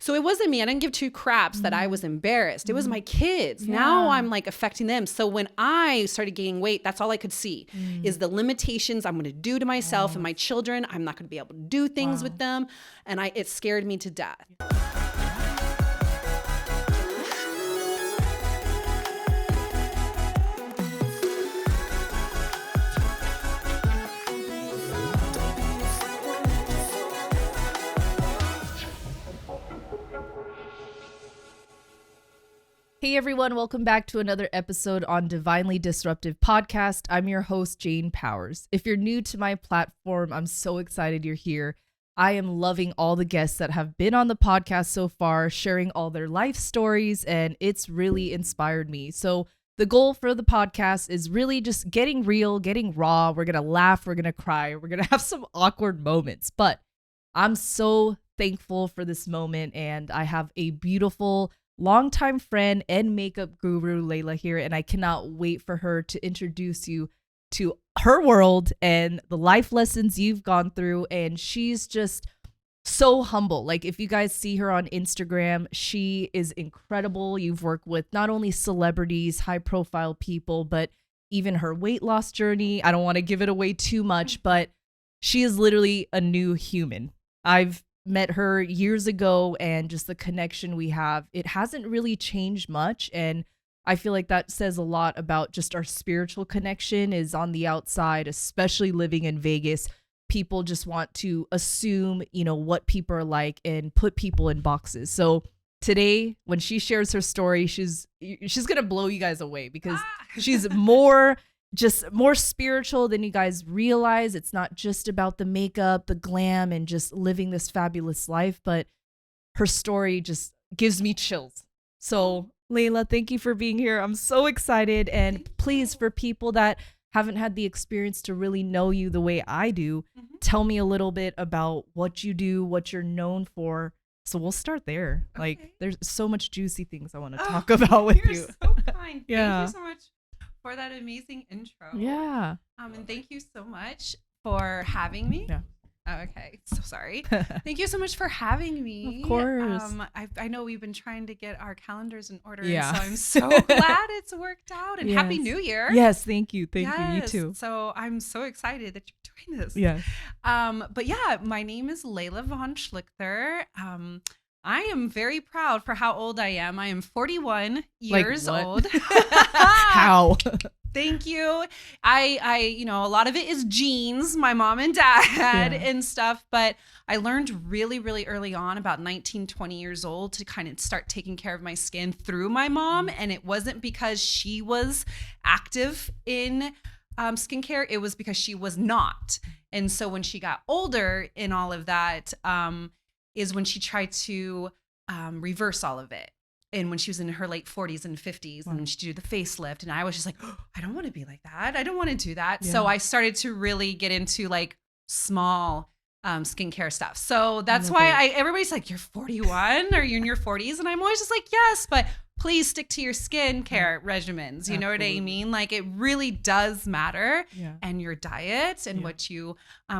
So it wasn't me. I didn't give two craps that I was embarrassed. It was my kids. Now I'm like affecting them. So when I started gaining weight, that's all I could see is the limitations I'm going to do to myself and my children. I'm not going to be able to do things with them. And it scared me to death. Hey everyone, welcome back to another episode on Divinely Disruptive Podcast. I'm your host, Jane Powers. If you're new to my platform, I'm so excited you're here. I am loving all the guests that have been on the podcast so far, sharing all their life stories, and it's really inspired me. So the goal for the podcast is really just getting real, getting raw. We're going to laugh, we're going to cry, we're going to have some awkward moments, but I'm so thankful for this moment, and I have a beautiful longtime friend and makeup guru, Leila, here, and I cannot wait for her to introduce you to her world and the life lessons you've gone through. And she's just so humble. Like, if you guys see her on Instagram, she is incredible. You've worked with not only celebrities, high profile people, but even her weight loss journey. I don't want to give it away too much, but she is literally a new human. I've met her years ago, and just the connection we have, it hasn't really changed much. And I feel like that says a lot about just our spiritual connection. Is on the outside, especially living in Vegas, people just want to assume, what people are like and put people in boxes. So today, when she shares her story, she's going to blow you guys away, because she's more spiritual than you guys realize. It's not just about the makeup, the glam, and just living this fabulous life, but her story just gives me chills. So Leila, thank you for being here. I'm so excited. And please, for people that haven't had the experience to really know you the way I do, tell me a little bit about what you do, what you're known for. So we'll start there. Okay. Like, there's so much juicy things I want to talk about with you. You're so kind. Yeah. Thank you so much for that amazing intro. Yeah. And thank you so much for having me. Yeah. Oh, okay. So sorry. Thank you so much for having me. Of course. I know we've been trying to get our calendars in order. Yeah. So I'm so glad it's worked out. And Happy New Year. Yes. Thank you. Thank you. You too. So I'm so excited that you're doing this. Yeah. But yeah, my name is Leila VonSleichter. I am very proud for how old I am. I am 41 years old. How? Thank you. I a lot of it is genes, my mom and dad and stuff, but I learned really, really early on, about 19, 20 years old, to kind of start taking care of my skin through my mom. And it wasn't because she was active in skincare. It was because she was not. And so when she got older in all of that, is when she tried to reverse all of it. And when she was in her late 40s and 50s, and she did the facelift, and I was just like, oh, I don't want to be like that. I don't want to do that. Yeah. So I started to really get into like small skincare stuff. So that's why everybody's like, you're 41 or you're in your 40s. And I'm always just like, yes, but please stick to your skincare regimens. You know what I mean? Like, it really does matter. Yeah. And your diet and what you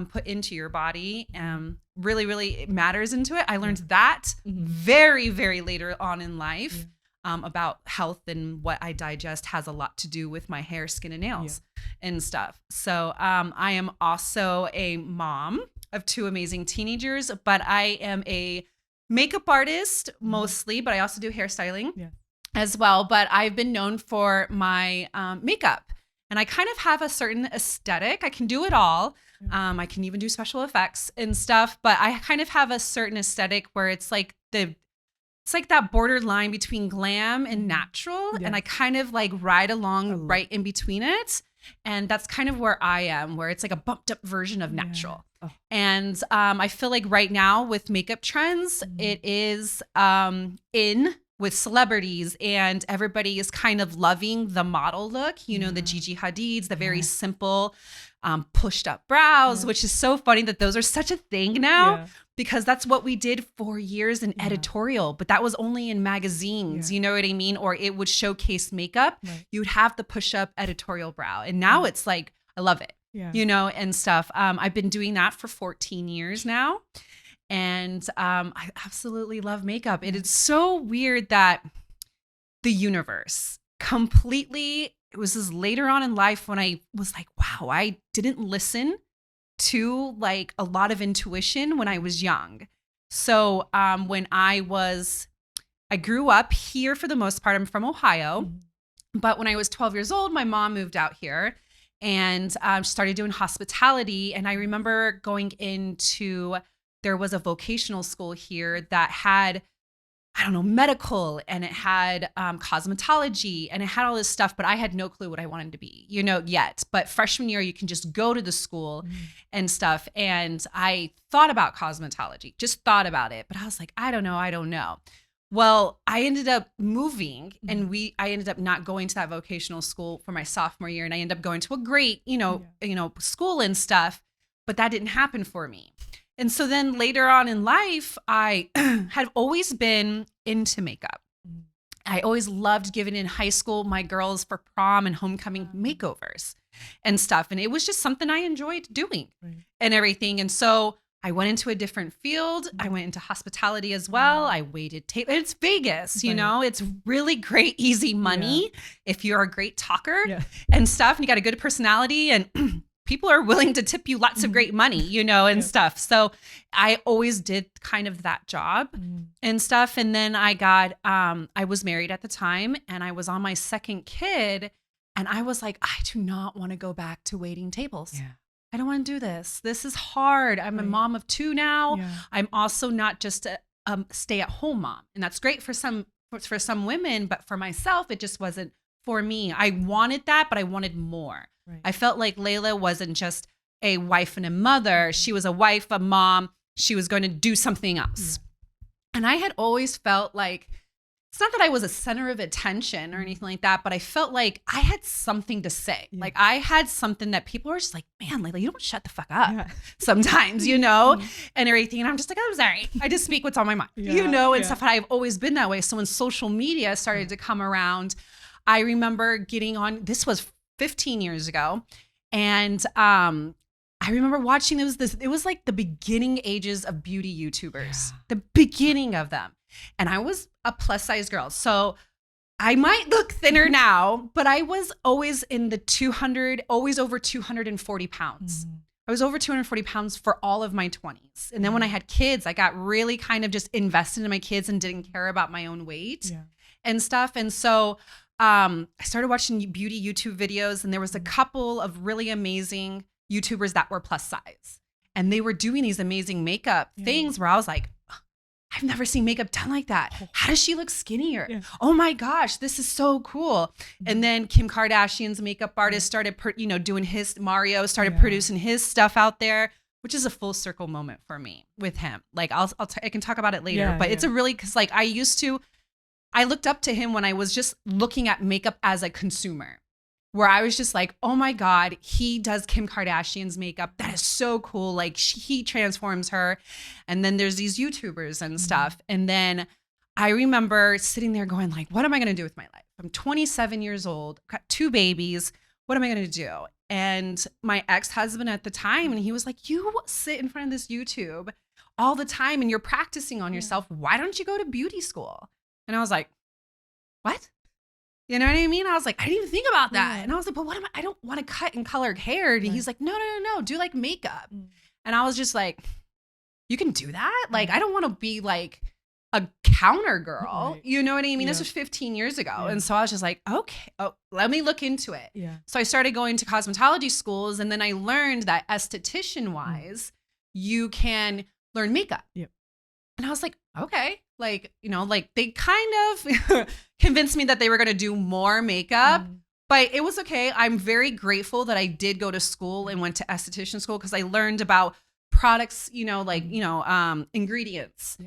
put into your body really, really matters into it. I learned that very, very later on in life about health, and what I digest has a lot to do with my hair, skin, and nails and stuff. So I am also a mom of two amazing teenagers, but I am a makeup artist mostly, but I also do hairstyling as well. But I've been known for my makeup, and I kind of have a certain aesthetic. I can do it all. I can even do special effects and stuff, but I kind of have a certain aesthetic where it's like that borderline between glam and natural. Yes. And I kind of like ride along right in between it. And that's kind of where I am, where it's like a bumped up version of natural. Yeah. Oh. And I feel like right now with makeup trends, it is in with celebrities, and everybody is kind of loving the model look, the Gigi Hadids, the very simple pushed up brows, which is so funny that those are such a thing now, because that's what we did for years in editorial, but that was only in magazines, you know what I mean? Or it would showcase makeup. Right. You would have the push up editorial brow. And now it's like, I love it, and stuff. I've been doing that for 14 years now. And I absolutely love makeup. It is so weird that the universe completely, it was this later on in life when I was like, wow, I didn't listen to like a lot of intuition when I was young. So when I grew up here for the most part. I'm from Ohio. But when I was 12 years old, my mom moved out here and started doing hospitality. And I remember going there was a vocational school here that had, I don't know, medical, and it had cosmetology, and it had all this stuff, but I had no clue what I wanted to be, yet. But freshman year, you can just go to the school and stuff. And I thought about cosmetology, just thought about it. But I was like, I don't know. Well, I ended up moving, and I ended up not going to that vocational school for my sophomore year, and I ended up going to a great, school and stuff, but that didn't happen for me. And so then later on in life, I had always been into makeup. I always loved giving in high school my girls for prom and homecoming makeovers and stuff, and it was just something I enjoyed doing and everything. And so I went into a different field. I went into hospitality as well. I waited tables. It's Vegas, it's really great, easy money if you're a great talker and stuff, and you got a good personality, and people are willing to tip you lots of great money, and stuff. So I always did kind of that job and stuff. And then I was married at the time, and I was on my second kid, and I was like, I do not want to go back to waiting tables. Yeah. I don't want to do this. This is hard. I'm a mom of 2 now. Yeah. I'm also not just a stay-at-home mom, and that's great for some women, but for myself, it just wasn't for me. I wanted that, but I wanted more. Right. I felt like Leila wasn't just a wife and a mother. She was a wife, a mom. She was going to do something else. Yeah. And I had always felt like, it's not that I was a center of attention or anything like that, but I felt like I had something to say. Yeah. Like I had something that people were just like, man, Leila, you don't shut the fuck up sometimes, and everything. And I'm just like, I'm sorry. I just speak what's on my mind, and stuff. And I've always been that way. So when social media started to come around, I remember getting on, this was 15 years ago. And I remember watching, it was like the beginning ages of beauty YouTubers, the beginning of them. And I was a plus size girl. So I might look thinner now, but I was always in the always over 240 pounds. I was over 240 pounds for all of my 20s. And then when I had kids, I got really kind of just invested in my kids and didn't care about my own weight and stuff. And so I started watching beauty YouTube videos, and there was a couple of really amazing YouTubers that were plus size, and they were doing these amazing makeup things where I was like, I've never seen makeup done like that. How does she look skinnier? Yeah. Oh my gosh, this is so cool. And then Kim Kardashian's makeup artist started, doing Mario started producing his stuff out there, which is a full circle moment for me with him. Like I can talk about it later, but it's a really, cause like I looked up to him when I was just looking at makeup as a consumer, where I was just like, oh my God, he does Kim Kardashian's makeup. That is so cool. Like he transforms her. And then there's these YouTubers and stuff. And then I remember sitting there going like, what am I going to do with my life? I'm 27 years old, got 2 babies. What am I going to do? And my ex-husband at the time, and he was like, you sit in front of this YouTube all the time and you're practicing on yourself. Why don't you go to beauty school? And I was like, what? You know what I mean? I was like, I didn't even think about that. And I was like, but I don't want to cut and color hair. And he's like, no, do like makeup. And I was just like, you can do that? Like, I don't want to be like a counter girl. Right. You know what I mean? This was 15 years ago. And so I was just like, okay, let me look into it. Yeah. So I started going to cosmetology schools, and then I learned that esthetician wise, you can learn makeup. Yep. And I was like, okay, like, like they kind of convinced me that they were going to do more makeup, but it was okay. I'm very grateful that I did go to school and went to esthetician school, because I learned about products, ingredients,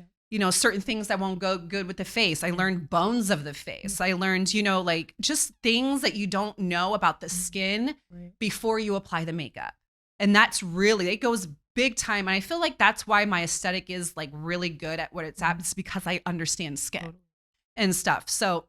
certain things that won't go good with the face. I learned bones of the face. I learned, like just things that you don't know about the skin before you apply the makeup. And that's really, it goes big time. And I feel like that's why my aesthetic is like really good at what it's at. It's because I understand skin and stuff. So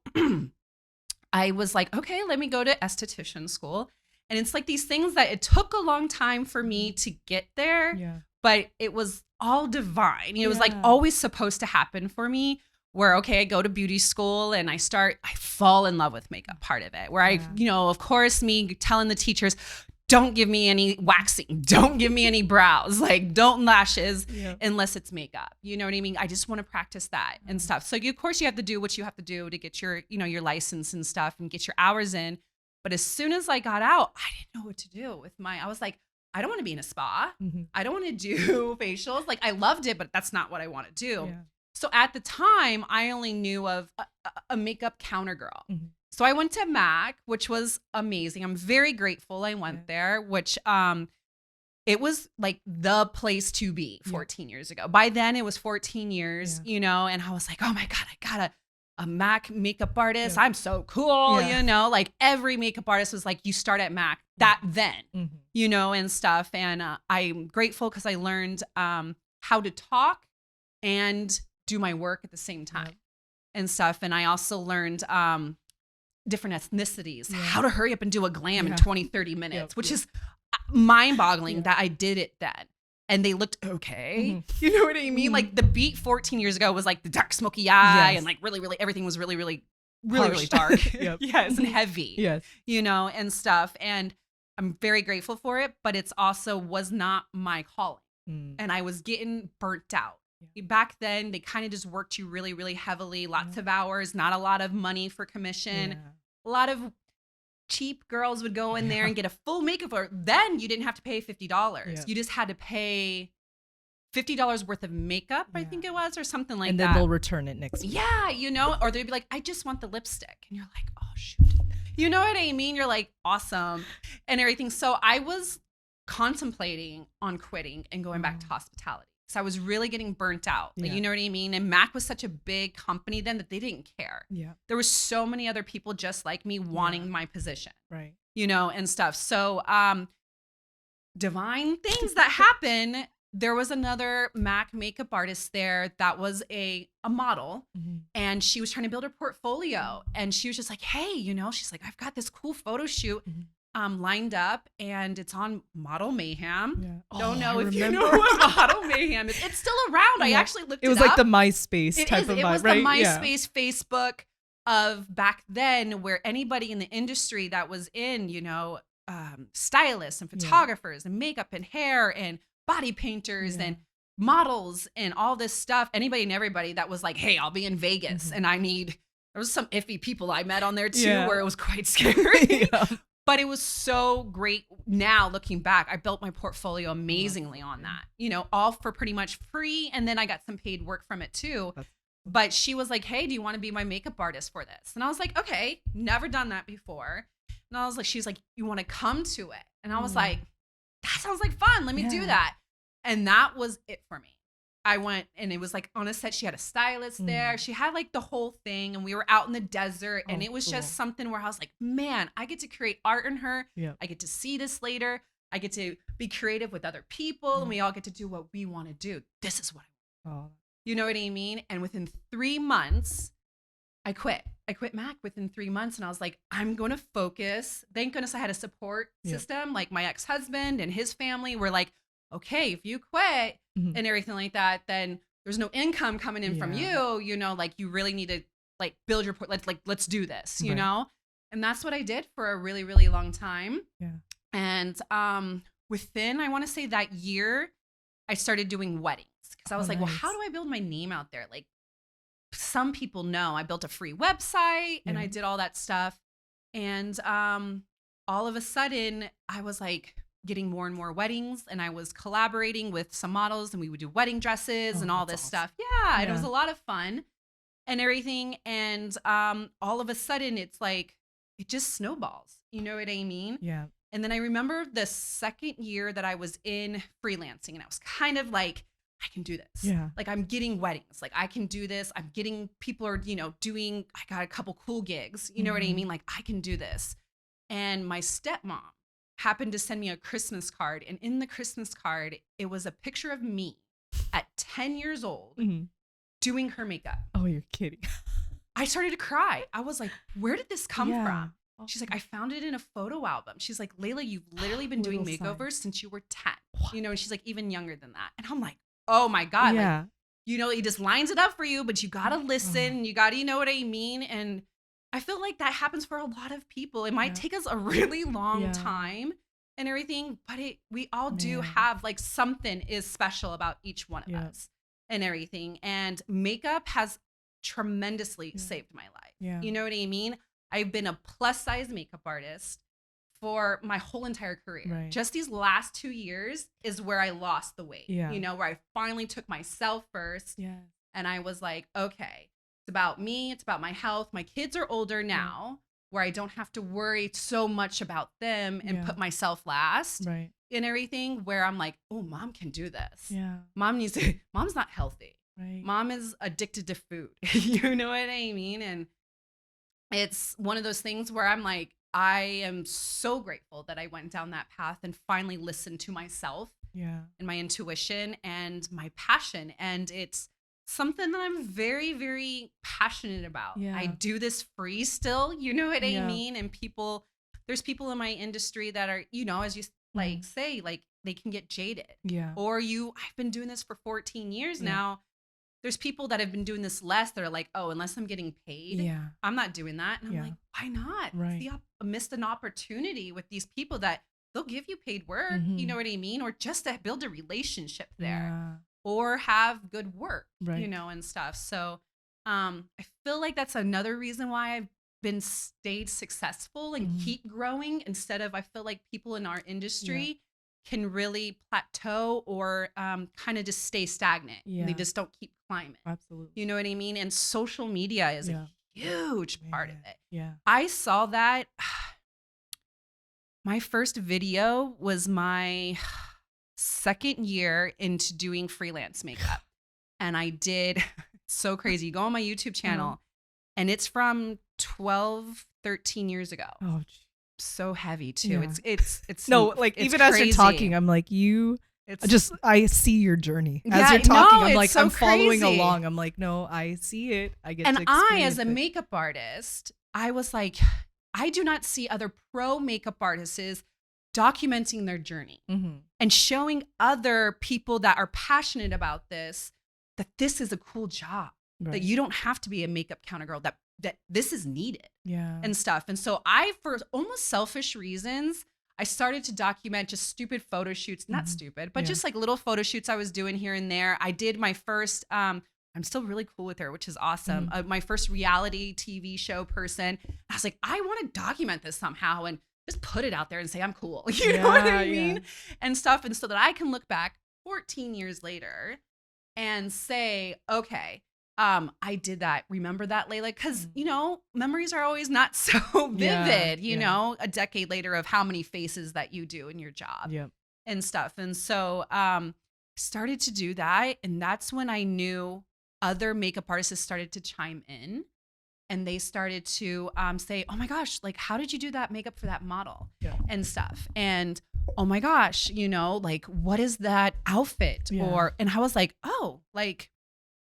I was like, okay, let me go to esthetician school. And it's like these things that it took a long time for me to get there. Yeah. but it was all divine. It was like Yeah. always supposed to happen for me. Where, okay, I go to beauty school and I fall in love with makeup part of it. Where of course, me telling the teachers, don't give me any waxing, don't give me any brows, like don't lashes unless it's makeup. You know what I mean? I just want to practice that and stuff. So of course you have to do what you have to do to get your, your license and stuff and get your hours in. But as soon as I got out, I didn't know what to do with I was like, I don't want to be in a spa. I don't want to do facials. Like I loved it, but that's not what I want to do. Yeah. So at the time, I only knew of a makeup counter girl. So I went to MAC, which was amazing. I'm very grateful I went there, which it was like the place to be 14 years ago. By then it was 14 years, and I was like, oh my God, I got a MAC makeup artist. I'm so cool, like every makeup artist was like, you start at MAC then, and stuff. And I'm grateful because I learned how to talk and do my work at the same time and stuff. And I also learned different ethnicities, how to hurry up and do a glam in 20, 30 minutes, which is mind boggling that I did it then. And they looked okay. You know what I mean? Like the beat 14 years ago was like the dark smoky eye and like really, everything was really dark. Yes. And heavy, and stuff. And I'm very grateful for it, but it's also was not my calling. And I was getting burnt out. Back then, they kind of just worked you really, really heavily, lots of hours, not a lot of money for commission. A lot of cheap girls would go in there and get a full makeup. Then you didn't have to pay $50. You just had to pay $50 worth of makeup, I think it was, or something like that. And then they'll return it next week. Yeah, or they'd be like, I just want the lipstick. And you're like, oh, shoot. You know what I mean? You're like, awesome, and everything. So I was contemplating on quitting and going back to hospitality. So I was really getting burnt out. Like, you know what I mean? And MAC was such a big company then that they didn't care. There were so many other people just like me wanting my position. Right. And stuff. So divine things that happen. There was another MAC makeup artist there that was a model, and she was trying to build her portfolio. And she was just like, hey, she's like, I've got this cool photo shoot lined up, and it's on Model Mayhem. Don't know if you know what Model Mayhem is. It's still around. I actually looked it up. It was like the MySpace type of vibe, right? It was the MySpace, Facebook of back then, where anybody in the industry that was in, stylists and photographers and makeup and hair and body painters and models and all this stuff, anybody and everybody that was like, hey, I'll be in Vegas and there was some iffy people I met on there too, where it was quite scary. But it was so great. Now looking back, I built my portfolio amazingly on that, all for pretty much free. And then I got some paid work from it too. But she was like, hey, do you want to be my makeup artist for this? And I was like, okay, never done that before. And I was like, she's like, you want to come to it? And I was like, that sounds like fun. Let me do that. And that was it for me. I went, and it was like on a set, she had a stylist there. She had like the whole thing, and we were out in the desert, and it was just something where I was like, man, I get to create art in her. I get to see this later. I get to be creative with other people, and we all get to do what we want to do. This is what I want. You know what I mean? And within 3 months, I quit. I quit MAC within 3 months, and I was like, I'm going to focus. Thank goodness I had a support system. Like my ex-husband and his family were like, okay, if you quit and everything like that, then there's no income coming in from you, like you really need to like build your let's do this, you know? And that's what I did for a really, really long time. And within, I want to say that year, I started doing weddings, because I was like, well, how do I build my name out there? Like some people know I built a free website and I did all that stuff. And all of a sudden I was like getting more and more weddings, and I was collaborating with some models, and we would do wedding dresses and all this stuff. And it was a lot of fun and everything. And all of a sudden it's like, it just snowballs. You know what I mean? And then I remember the second year that I was in freelancing, and I was kind of like, I can do this. Like I'm getting weddings. Like I can do this. I'm getting, people are, I got a couple cool gigs. You know what I mean? Like I can do this. And my stepmom happened to send me a Christmas card. And in the Christmas card, it was a picture of me at 10 years old doing her makeup. Oh, you're kidding. I started to cry. I was like, where did this come from? She's like, I found it in a photo album. She's like, Leila, you've literally been doing makeovers since you were 10. You know, and she's like, even younger than that. And I'm like, oh my God. Yeah. Like, you know, he just lines it up for you, but you got to listen. You got to, you know what I mean? And I feel like that happens for a lot of people. It might take us a really long time and everything, but we all do have like something is special about each one of us and everything. And makeup has tremendously saved my life. Yeah. You know what I mean? I've been a plus size makeup artist for my whole entire career. Right. Just these last 2 years is where I lost the weight, you know, where I finally took myself first. Yeah. And I was like, okay, it's about me. It's about my health. My kids are older now where I don't have to worry so much about them and put myself last in everything, where I'm like, oh, mom can do this. Yeah. Mom's not healthy. Right. Mom is addicted to food. You know what I mean? And it's one of those things where I'm like, I am so grateful that I went down that path and finally listened to myself and my intuition and my passion. And it's something that I'm very, very passionate about. Yeah. I do this free still, you know what I mean? And there's people in my industry that are, you know, as you like say, like they can get jaded. Yeah. Or I've been doing this for 14 years now. There's people that have been doing this less. They're like, oh, unless I'm getting paid, I'm not doing that. And I'm like, why not? Right. I missed an opportunity with these people that they'll give you paid work. You know what I mean? Or just to build a relationship there or have good work, you know, and stuff. So I feel like that's another reason why I've stayed successful and keep growing, instead of, I feel like people in our industry can really plateau or kind of just stay stagnant. They just don't keep climbing. Absolutely. You know what I mean? And social media is a huge part of it. Yeah. I saw that. My first video was my second year into doing freelance makeup. And I did so crazy. You go on my YouTube channel and it's from 12, 13 years ago. Oh, so heavy too. Yeah. It's no, like it's even crazy. as you're talking, I'm like, I see your journey as you're talking. I'm like, so I'm following crazy. along. I'm like, no, I see it. I get to And experience as a it. makeup artist, I was like, I do not see other pro makeup artists documenting their journey and showing other people that are passionate about this, that this is a cool job, that you don't have to be a makeup counter girl, that this is needed and stuff. And so for almost selfish reasons, I started to document just stupid photo shoots, not stupid, but just like little photo shoots I was doing here and there. I did my first, I'm still really cool with her, which is awesome. My first reality TV show person. I was like, I want to document this somehow and just put it out there and say I'm cool. You know what I mean? And stuff. And so that I can look back 14 years later and say, okay, I did that. Remember that, Leila? Because, you know, memories are always not so vivid, you know, a decade later of how many faces that you do in your job and stuff. And so started to do that. And that's when I knew other makeup artists started to chime in. And they started to say, oh my gosh, like, how did you do that makeup for that model and stuff? And oh my gosh, you know, like, what is that outfit? And I was like, oh, like,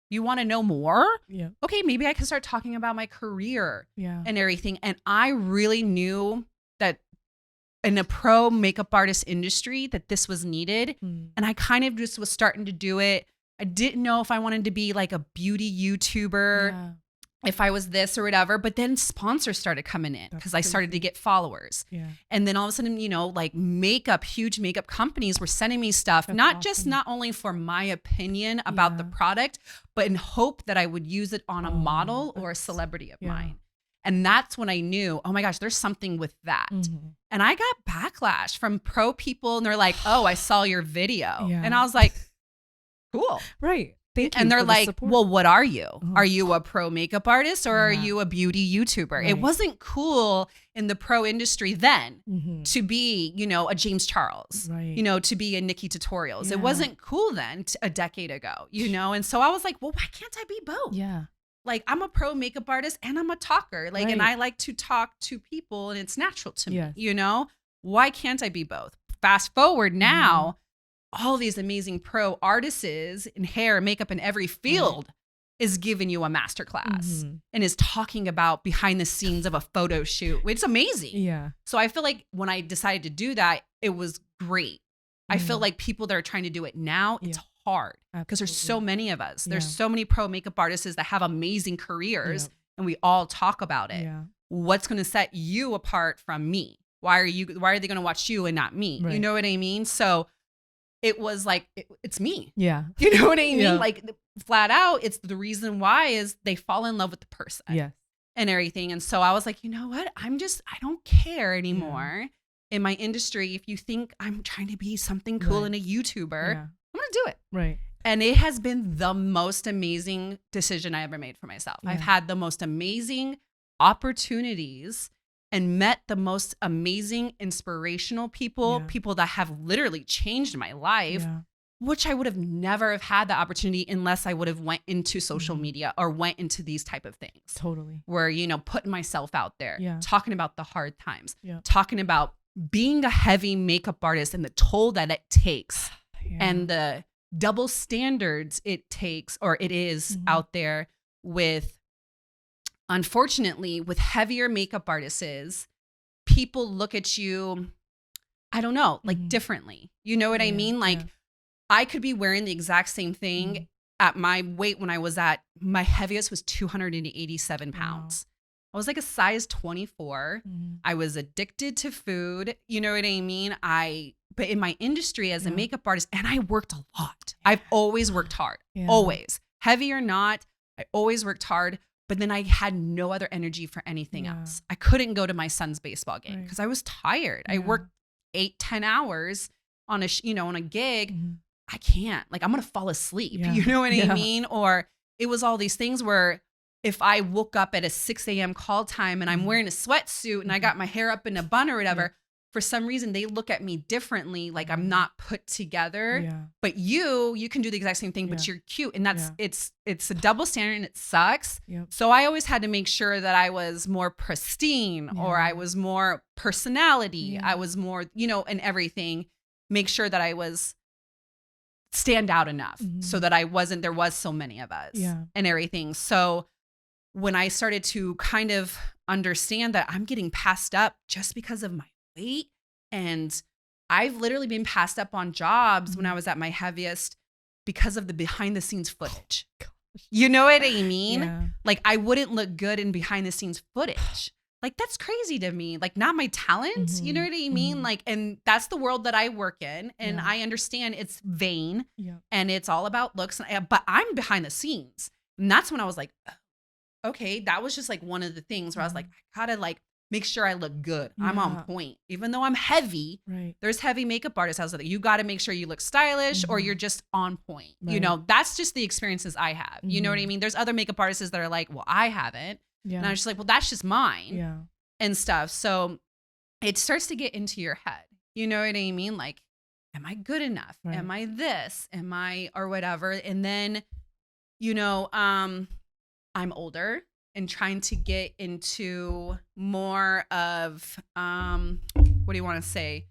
you want to know more? Yeah. Okay, maybe I can start talking about my career and everything. And I really knew that in a pro makeup artist industry that this was needed. And I kind of just was starting to do it. I didn't know if I wanted to be like a beauty YouTuber, if I was this or whatever, but then sponsors started coming in because I started to get followers. And then all of a sudden, you know, like huge makeup companies were sending me stuff, not only for my opinion about the product, but in hope that I would use it on a model or a celebrity of mine. And that's when I knew, oh my gosh, there's something with that. And I got backlash from pro people and they're like, oh, I saw your video. And I was like, cool. Right. Thank you. And they're like, support. well, what are you? Are you a pro makeup artist or are you a beauty YouTuber? It wasn't cool in the pro industry then to be, you know, a James Charles, you know, to be a Nikki Tutorials. It wasn't cool then a decade ago, you know? And so I was like, well, why can't I be both? Like, I'm a pro makeup artist and I'm a talker. Like, and I like to talk to people and it's natural to me, you know? Why can't I be both? Fast forward now, all these amazing pro artists in hair, makeup, in every field is giving you a masterclass and is talking about behind the scenes of a photo shoot. It's amazing. Yeah. So I feel like when I decided to do that, it was great. I feel like people that are trying to do it now, it's hard because there's so many of us. There's so many pro makeup artists that have amazing careers and we all talk about it. Yeah. What's going to set you apart from me? Why are they going to watch you and not me? Right. You know what I mean? So it was like, it's me. Yeah. You know what I mean? Yeah. Like flat out, it's the reason why is they fall in love with the person and everything. And so I was like, you know what? I don't care anymore. Yeah. In my industry, if you think I'm trying to be something cool and a YouTuber, I'm going to do it. Right. And it has been the most amazing decision I ever made for myself. Yeah. I've had the most amazing opportunities and met the most amazing inspirational people, people that have literally changed my life, which I would have never have had the opportunity unless I would have went into social media or went into these type of things. Totally. Where, putting myself out there, talking about the hard times, Yeah. talking about being a heavy makeup artist and the toll that it takes and the double standards it takes or it is out there with, unfortunately, with heavier makeup artists, people look at you, I don't know, like differently. You know what I mean? Like I could be wearing the exact same thing at my weight when I was at my heaviest was 287 pounds. I was like a size 24. I was addicted to food. You know what I mean? But in my industry as a makeup artist, and I worked a lot. I've always worked hard, always. Heavy or not, I always worked hard. But then I had no other energy for anything else. I couldn't go to my son's baseball game because I was tired. I worked 8-10 hours on a gig. I can't. Like I'm gonna fall asleep. You know what I mean? Or it was all these things where if I woke up at a 6 a.m. call time and I'm wearing a sweatsuit and I got my hair up in a bun or whatever, for some reason they look at me differently, like I'm not put together. Yeah. But you can do the exact same thing, but you're cute. And that's it's a double standard and it sucks. Yep. So I always had to make sure that I was more pristine or I was more personality. I was more, and everything. Make sure that I was stand out enough so that there was so many of us and everything. So when I started to kind of understand that I'm getting passed up just because of my weight, and I've literally been passed up on jobs when I was at my heaviest because of the behind the scenes footage. You know what I mean? Yeah. Like I wouldn't look good in behind the scenes footage. Like that's crazy to me. Like not my talent. You know what I mean? Like, and that's the world that I work in. And I understand it's vain and it's all about looks, but I'm behind the scenes. And that's when I was like, okay, that was just like one of the things where I was like, I gotta like make sure I look good. I'm on point. Even though I'm heavy, there's heavy makeup artists out there. You got to make sure you look stylish or you're just on point. That's just the experiences I have. You know what I mean? There's other makeup artists that are like, well, I haven't. Yeah. And I was just like, well, that's just mine and stuff. So it starts to get into your head. You know what I mean? Like, am I good enough? Right. Am I this? Am I, or whatever? And then, I'm older and trying to get into more of, what do you want to say?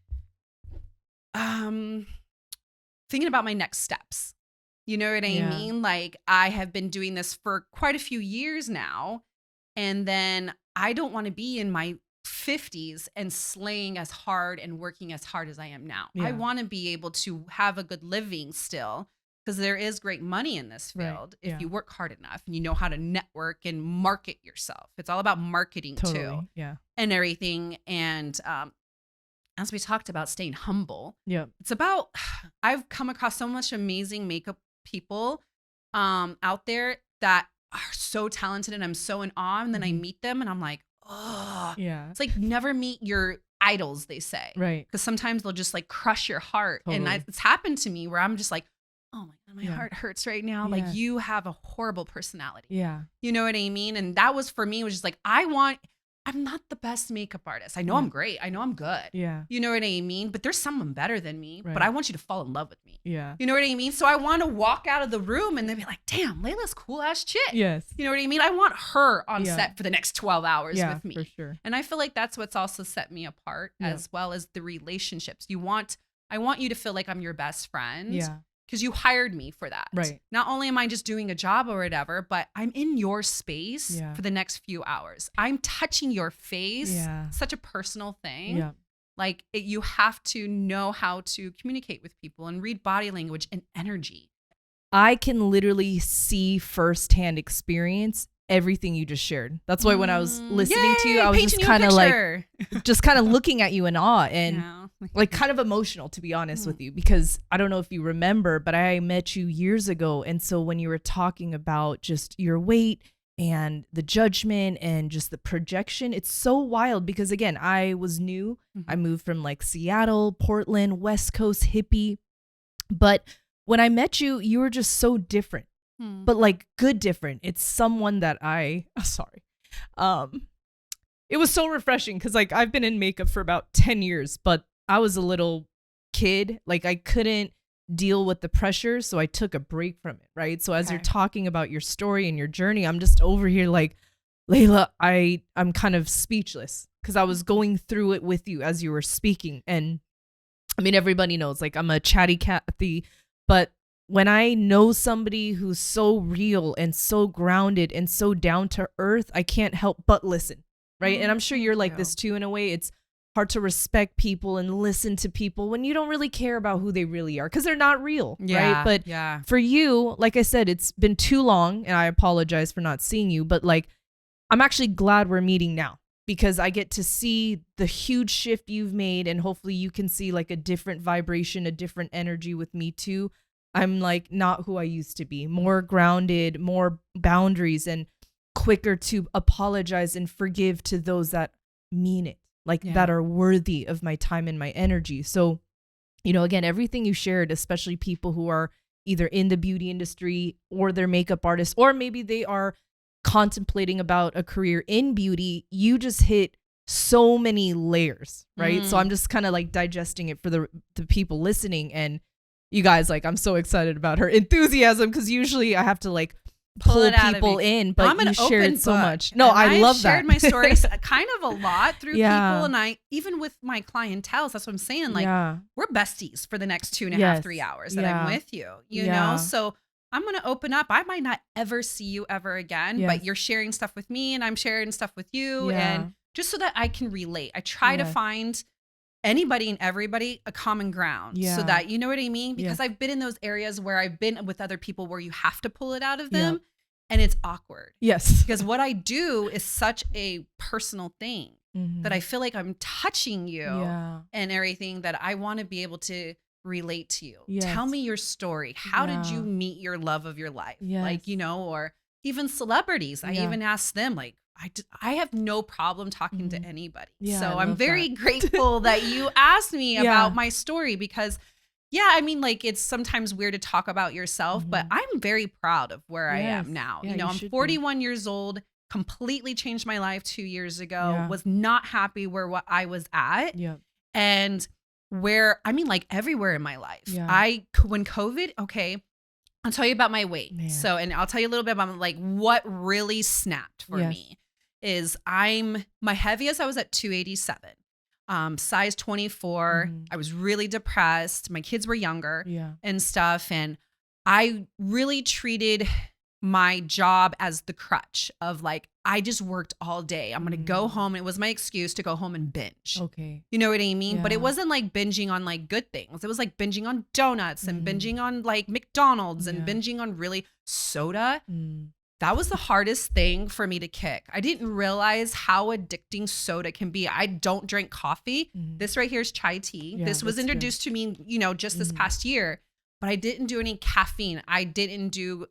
Thinking about my next steps. You know what I mean? Like I have been doing this for quite a few years now. And then I don't want to be in my 50s and slaying as hard and working as hard as I am now. I want to be able to have a good living still, because there is great money in this field if you work hard enough and you know how to network and market yourself. It's all about marketing too, and everything. And as we talked about, staying humble. Yeah, it's about. I've come across so much amazing makeup people out there that are so talented, and I'm so in awe. And then I meet them, and I'm like, oh, it's like never meet your idols, they say, right? Because sometimes they'll just like crush your heart, and it's happened to me where I'm just like, oh my God, my heart hurts right now. Like you have a horrible personality. Yeah. You know what I mean? And that was for me, it was just like, I'm not the best makeup artist. I know I'm great. I know I'm good. Yeah. You know what I mean? But there's someone better than me, but I want you to fall in love with me. Yeah. You know what I mean? So I want to walk out of the room and then be like, damn, Leila's cool ass chick. Yes. You know what I mean? I want her on set for the next 12 hours with me. For sure. And I feel like that's what's also set me apart as well as the relationships. I want you to feel like I'm your best friend. Yeah. because you hired me for that. Right. Not only am I just doing a job or whatever, but I'm in your space for the next few hours. I'm touching your face. Yeah. Such a personal thing. Yeah. Like you have to know how to communicate with people and read body language and energy. I can literally see firsthand experience everything you just shared. That's why when I was listening to you, I was just kind of like, just kind of looking at you in awe and like kind of emotional, to be honest with you, because I don't know if you remember, but I met you years ago. And so when you were talking about just your weight and the judgment and just the projection, it's so wild because again, I was new. I moved from like Seattle, Portland, West Coast hippie. But when I met you, you were just so different. But like good different. It's someone that it was so refreshing because like I've been in makeup for about 10 years, but I was a little kid. Like I couldn't deal with the pressure, so I took a break from it, right? So as you're talking about your story and your journey, I'm just over here like, Leila, I'm kind of speechless because I was going through it with you as you were speaking. And I mean, everybody knows like I'm a chatty Cathy, but when I know somebody who's so real and so grounded and so down to earth, I can't help but listen, right? And I'm sure you're like this too in a way. It's hard to respect people and listen to people when you don't really care about who they really are because they're not real, right? But for you, like I said, it's been too long and I apologize for not seeing you, but like I'm actually glad we're meeting now because I get to see the huge shift you've made and hopefully you can see like a different vibration, a different energy with me too. I'm like not who I used to be, more grounded, more boundaries and quicker to apologize and forgive to those that mean it, like that are worthy of my time and my energy. So, you know, again, everything you shared, especially people who are either in the beauty industry or they're makeup artists, or maybe they are contemplating about a career in beauty, you just hit so many layers, right? So I'm just kind of like digesting it for the people listening. And you guys, like, I'm so excited about her enthusiasm because usually I have to like pull people in, but you shared so much. No, I love that. I shared my stories kind of a lot through people, and I even with my clientele. That's what I'm saying. Like, we're besties for the next 2.5, 3 hours that I'm with you. You know, so I'm gonna open up. I might not ever see you ever again, but you're sharing stuff with me, and I'm sharing stuff with you, and just so that I can relate. I try to find anybody and everybody a common ground so that, you know what I mean? Because I've been in those areas where I've been with other people where you have to pull it out of them and it's awkward. Yes. Because what I do is such a personal thing that I feel like I'm touching you and everything that I want to be able to relate to you. Tell me your story. How did you meet your love of your life? Like, you know, or even celebrities. I even ask them like, I have no problem talking to anybody. So I'm very grateful that you asked me about my story because, I mean, like it's sometimes weird to talk about yourself, but I'm very proud of where I am now. You know, I'm 41 years old, completely changed my life 2 years ago, was not happy where what I was at. And where, I mean, like everywhere in my life. When COVID, I'll tell you about my weight. So, and I'll tell you a little bit about like what really snapped for me is my heaviest, I was at 287, size 24. I was really depressed. My kids were younger and stuff. And I really treated my job as the crutch of like, I just worked all day. I'm going to go home. And it was my excuse to go home and binge. You know what I mean? But it wasn't like binging on like good things. It was like binging on donuts and binging on like McDonald's and binging on really soda. That was the hardest thing for me to kick. I didn't realize how addicting soda can be. I don't drink coffee. This right here is chai tea. This was introduced to me, you know, just this past year. But I didn't do any caffeine. I didn't do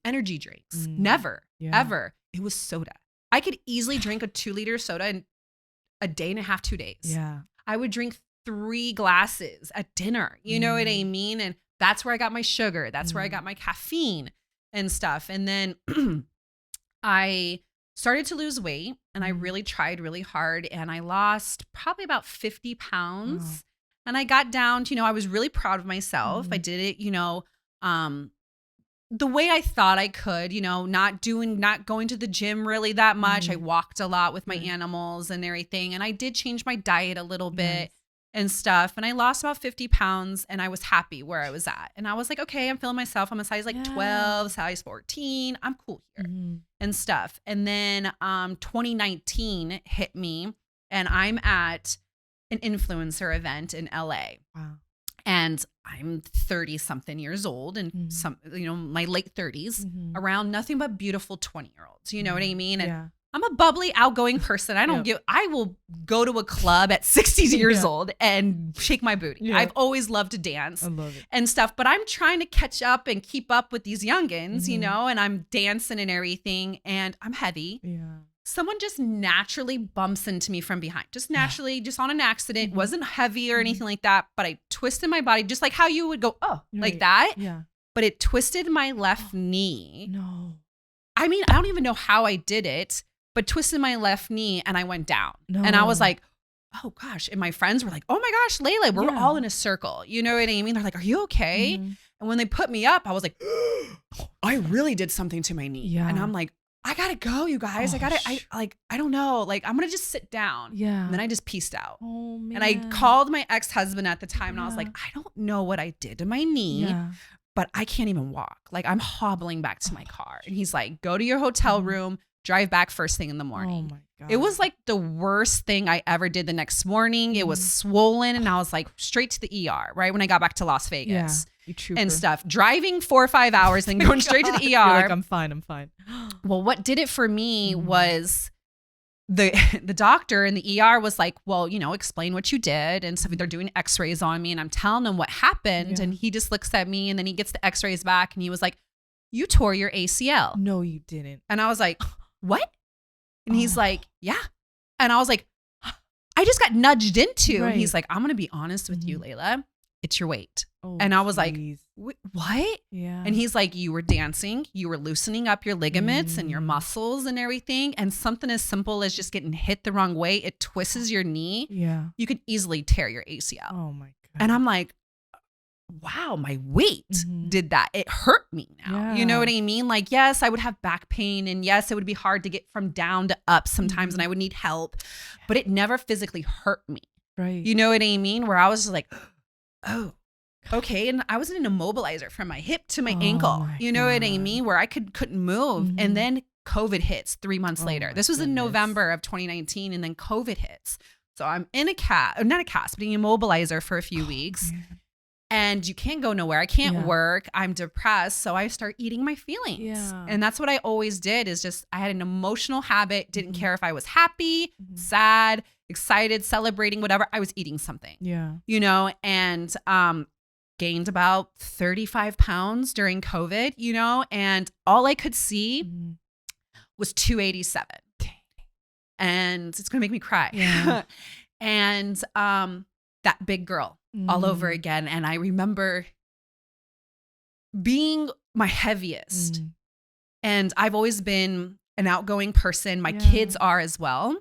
energy drinks. Never, ever. It was soda. I could easily drink a 2-liter soda in a day and a half, 2 days. I would drink 3 glasses at dinner. You know what I mean? And that's where I got my sugar. That's where I got my caffeine and stuff. And then I started to lose weight and I really tried really hard. And I lost probably about 50 pounds. And I got down to, you know, I was really proud of myself. I did it, you know, the way I thought I could, you know, not going to the gym really that much. I walked a lot with my animals and everything. And I did change my diet a little bit. and stuff. And I lost about 50 pounds and I was happy where I was at. And I was like, okay, I'm feeling myself. I'm a size like 12, size 14. I'm cool here and stuff. And then 2019 hit me and I'm at an influencer event in LA. Wow. And I'm 30 something years old and my late 30s around nothing but beautiful 20-year-olds. You know what I mean? And I'm a bubbly, outgoing person. I will go to a club at 60 years old and shake my booty. Yeah. I've always loved to dance and stuff, but I'm trying to catch up and keep up with these youngins, and I'm dancing and everything and I'm heavy. Yeah. Someone just naturally bumps into me from behind, just naturally, just on an accident. Wasn't heavy or anything like that, but I twisted my body just like how you would go, like that. Yeah. But it twisted my left knee. No. I mean, I don't even know how I did it, but twisted my left knee and I went down. No. And I was like, oh gosh. And my friends were like, oh my gosh, Leila, we're all in a circle. You know what I mean? They're like, are you okay? And when they put me up, I was like, I really did something to my knee. Yeah. And I'm like, I gotta go, you guys. I don't know. Like, I'm gonna just sit down. Yeah. And then I just pieced out. Oh man. And I called my ex-husband at the time and I was like, I don't know what I did to my knee, but I can't even walk. Like, I'm hobbling back to my car. And he's like, go to your hotel room, drive back first thing in the morning. Oh my God. It was like the worst thing I ever did the next morning. It was swollen and I was like straight to the ER right when I got back to Las Vegas. And stuff, driving 4 or 5 hours, then going straight to the ER. You're like, I'm fine. Well, what did it for me was the doctor in the ER was like, well, explain what you did and stuff. They're doing x-rays on me and I'm telling him what happened. And he just looks at me and then he gets the x-rays back and he was like, you tore your ACL. No, you didn't. And I was like, what? And he's like, yeah. And I was like, I just got nudged into. Right. And he's like, I'm going to be honest with you, Leila. It's your weight. Oh, and I was like, what? Yeah. And he's like, you were dancing, you were loosening up your ligaments and your muscles and everything. And something as simple as just getting hit the wrong way, it twists your knee. Yeah. You could easily tear your ACL. Oh my God. And I'm like, wow, my weight did that. It hurt me now. Yeah. You know what I mean? Like, yes, I would have back pain and yes, it would be hard to get from down to up sometimes and I would need help, but it never physically hurt me. Right. You know what I mean? Where I was just like, oh, okay. And I was in an immobilizer from my hip to my ankle. You know what I mean? Where I couldn't move. And then COVID hits 3 months later. This was in November of 2019. And then COVID hits. So I'm in not a cast, but an immobilizer for a few weeks. Man. And you can't go nowhere. I can't work. I'm depressed. So I start eating my feelings. Yeah. And that's what I always did is just, I had an emotional habit. Didn't care if I was happy, sad, excited, celebrating, whatever. I was eating something. Yeah. And gained about 35 pounds during COVID, and all I could see was 287. And it's going to make me cry. Yeah. And that big girl all over again. And I remember being my heaviest. And I've always been an outgoing person. My kids are as well.